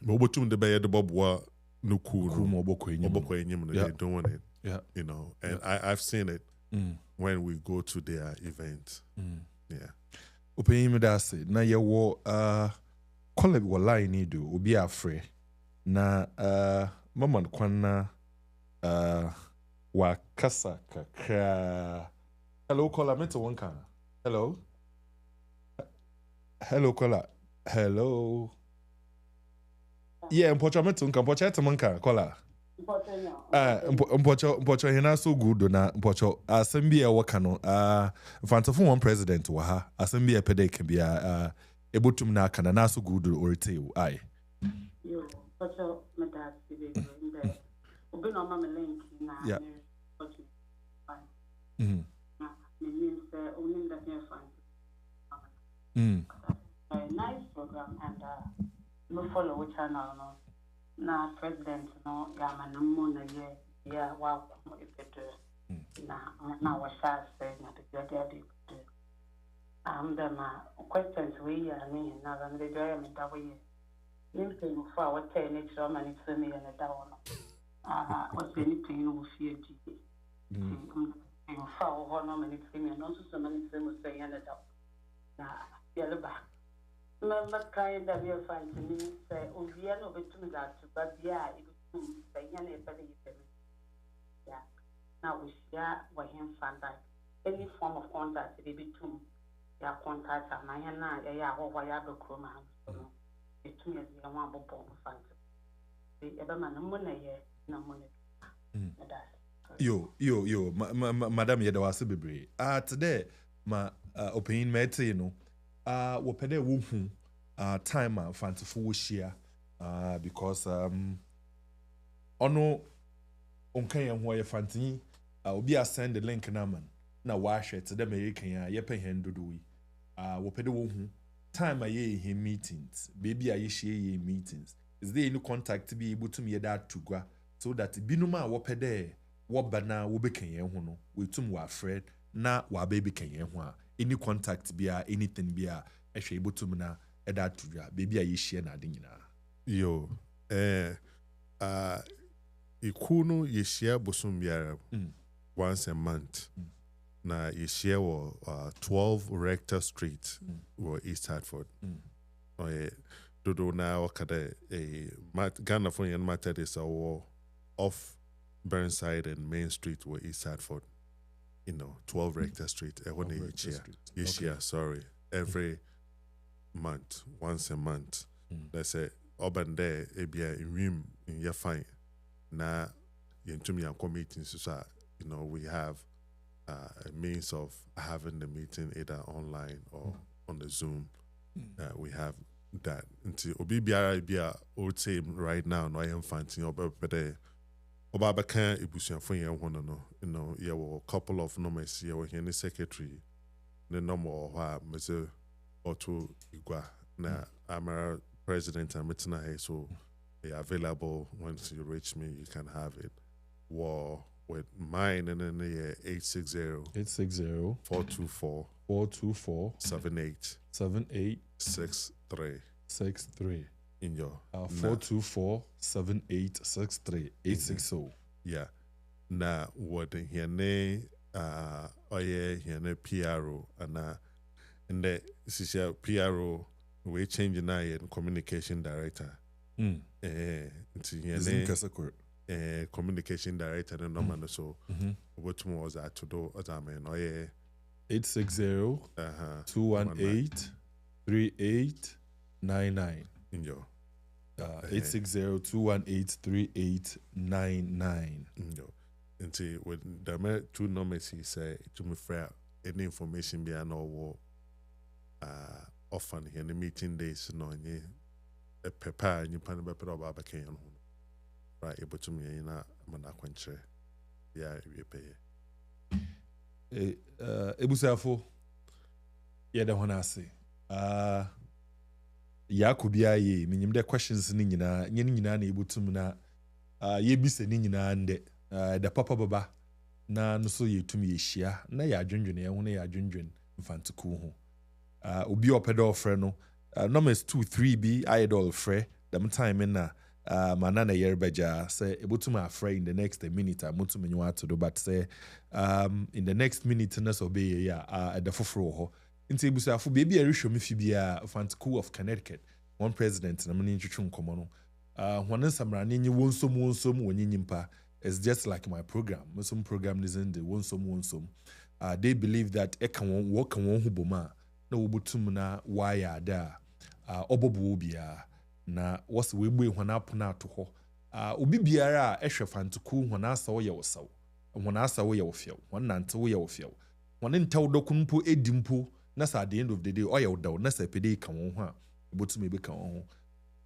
But what the bay the bob wa no cool they're doing it. Yeah. You know, and I've seen it when we go to their events. Yeah. Open me that say na ye wo college wo line ni do obi afre na mama kwana wa kasa kakra. Hello caller, me to one can. Hello. Hello caller. Hello. Yeah, mpocho me to nka mpocho etemanka caller. Mpocho hina so good na mpocho assemby e waka no fantafo one president wa ha assemby e pede can be ebotum na aka na so good orite ai yo mpocho medas be obi no ma me link na yeah na me say only that me fan nice program and no follow which channel no na president no ya manamu na ye ya wa ko ipeto na wa sha say na the the questions we ya me na ga me do ya me da we nim pe mu fa what say nature man it's me na da wono what say ni pe you fear ji mu fa ho no man it's me no so man it's me say ya na da na ya le ba Member kind of your fancy say, oh, we are over to that, but yeah, it was say, yeah. Now we share with him fan that any form of contact, they be too. Ya contact, and I am ya or why I go chroma. It's 2 years, you want to bomb fancy. The ever man, no money, no money. Yo, Madam Yadawasi Bibre. Today, my opinion, mate, you know. Wopede wuhu time fantiful share because ono onkan ye ho ye fantin obi send the link na man na wa hwe te dem ye kan ya ye pen hen dodowi wopede wuhu time ye him meetings baby ye share ye meetings is there any contact be able to me that to gwa so that binuma wopede wo bana wo be kan ye ho no wetum wa afred na wa baby kan ye ho a any contact bia anything bia ehwe ebotum na eda tuja baby ayi share na ade nyina yo ikunu ye share bosum biara once a month na ye share 12 Rector Street or East Hartford dodo na wakada Ghana for yan matter is off Burnside and Main Street or East Hartford. 12 Rector Street. Every month, once a month. Let's say, Oban there, ebia in your fine. Na yentumi yanko meetings, so we have a means of having the meeting either online or on the Zoom. We have that. Until obi biara old team right now, no I am fancy obede. Obaba can ibusian for you no, you were a couple of numbers here were here secretary, the number of Mr. Otto Igua. Now I'm a president and meeting so they are available once you reach me, you can have it. War with mine and then the 860 424 78 63 in your 424-7863-860. Yeah. Na what here ne here PRO and the PRO we change na communication director. Communication director no man so what more was that to do as I mean 860 218 3899. Yo. 860 218 3899. Yo. Until with the two numbers he say to me for any information behind our often in the meeting days no any a paper and you pan about Baba Kenyan right able to me in a manakwenche. Yeah, we pay. Ebusafo ye da hona ase ya kubia ye minyim de questions ni nyina na ebutum na ye bise ni nyina nde da papa baba na no so yetum ye hia na ya adwendwene ye ho na ya adwendwen mfantuku ho obi opedo ofre no numbers 2 3 b idol frɛ them time na manana yerbeja say ebutum afraid in the next minute amutum enwa to do but say in the next minute na so be ya the foforo ho nti ebusafo baby erehwɛ me fi bia fantiku of Connecticut one president na mani ntwetwe nkomo no hwan nsamra ne nyi wonsom wonyimpa is just like my program some program is in the wonsom they believe that e kan won hu boma na wobutum na wire da obobo bia na what's we hwan apona to ho obi biara a ehwe fantuku hwan asa wo ye wosaw hwan asa wo ye wofiew hwan nante wo ye wofiew hwan ntaw dokunpo edimpo na sa at the end of the day oye wodaw na sa pede ka won ho a ebotum ebe ka won ho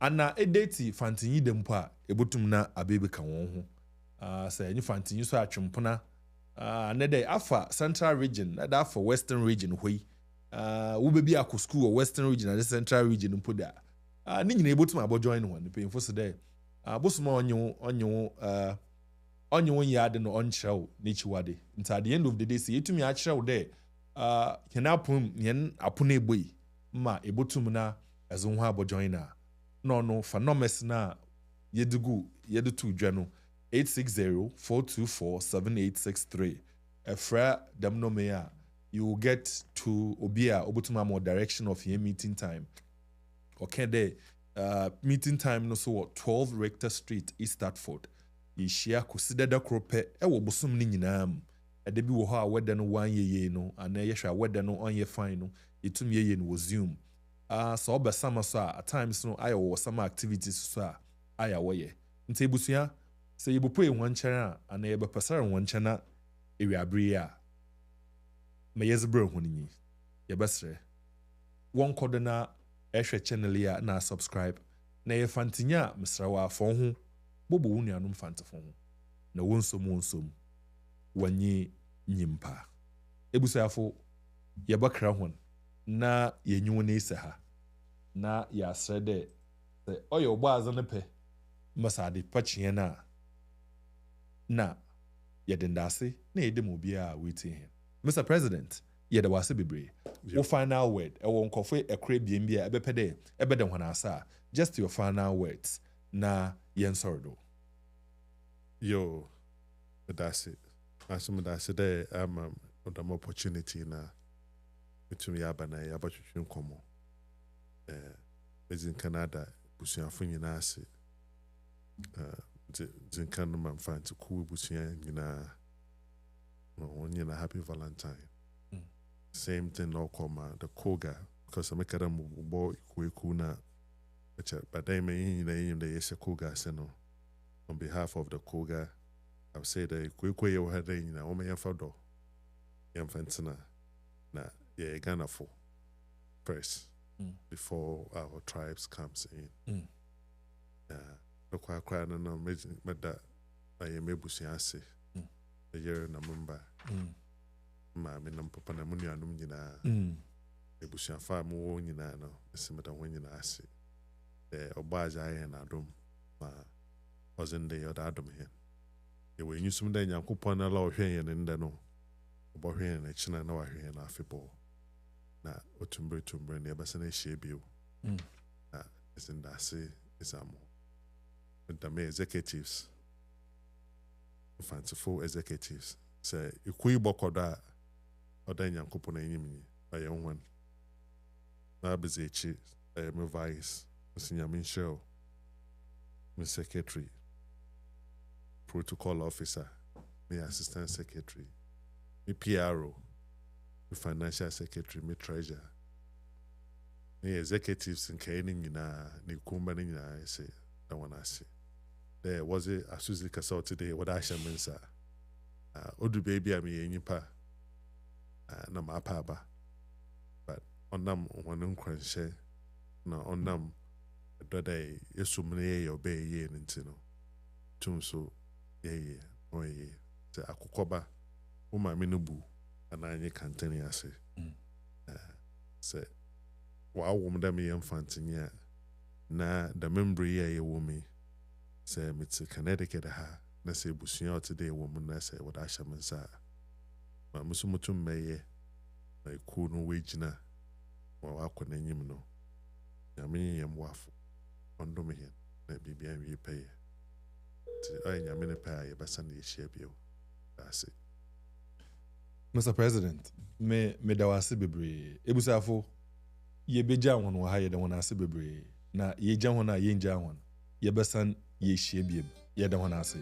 ana edeti fantinyi dempo a ebotum na abebe ka won ho sa enyi fantinyi so atwempona na dey afa central region na da afa western region hoi wo bebi akọ school or western region and central region mpo da ni nyina ebotum abo join one the painful so there bosuma onyo yade no onchrew nichiwade nti at the end of the day say etumi achrew there kenapum yen apuna eboi ma ebotum na ezo ho abo join na no phenomenon na yedu dwa no 860-424-7863 efra dem no me a you will get to obia obotum more direction of your meeting time. Okay, there. Meeting time no so 12 Rector Street, East Stratford. Yishia consider the crope wo bosum ni nyinam. E de bi wo ha weda no 1 year no and ye hwa weda no on ye fine no. Etum ye no resume. So oba sama so at times no ayo wo some activities so aya wo ye. Nti ebusua se yebupo e hwan kyere a na ye bepasara hwan kyena ewiabre a me yezebro honi ye besre. Won kodo na ehwe channel ya na subscribe na ye fantinya misrawa afon ho bobo wunu anum fantefo ho na wonsom wanyi nyimpa ebusafo ye bakra hon na ye nyu na ise ha na ya srede se oyo gbo azane pe masade pachie na ye dendase na edem obi a waiting him Mr. President ye da wase bebre wo final word e won kofo ekra biembia ebepede ebede hwana asa just your final words na yen sordo yo that's it there the opportunity na betumi abana ya batwetwe nkomo in Canada busuafo nyina ase zinkan no manfanti ku busua nyina no nyina happy Valentine. Same thing no come the koga because I make a boy na but they may in the yes koga seno on behalf of the koga I've said the kwe you had in na me yafado yamfantina na ye Ghana for first before our tribes comes in the kwa no amazing but that I am able to say the year na member ma me nam papa na mu nuanum nyina ebusuafa mu wo nyina no esimeta ho nyina ase obaja aye na adom ma ozinde yoda adom he e we nyusum da nyankopon na la ohwen ye nda no obohwen na china na wahwen na afebo na otumbre ne ebasa na hye bio na esinda ase isamo the executives fanciful executives say ikui bokoda oda nyankopon na enyim aye hwan na bezechi my vice senior Michelle, my secretary, protocol officer, my assistant secretary, my PRO, me financial secretary, me treasurer. Me executives in Kane, ni kumba ni I say, I want to say. There was a Susie Castle today, what I shall mensa. Odu baby, I mean, pa. Na ma paba. But on them, one uncrunch, no, on them, the day, yes, so many obey ye and intino. Tum so, ye, oh ye. Say, Akukoba, Uma Minubu, and I can't tell you, I say. Say, wa woman da me yamfantinya na the memory ye woman say me to Connecticut ha na say busunya today woman na say what asha mensa ma musumutum meye na ku no wejina wa akọ na nyim no ya me yam wafo ondo me hen na bibia wi pay ti ay nyame ne pay ye basa na ye share bio that's it. Mr. President, me da wase bebre ebusafo ye beja won wa ha ye da won ase bebre na ye gya won a ye ngya won ye besan ye hye biem ye da won ase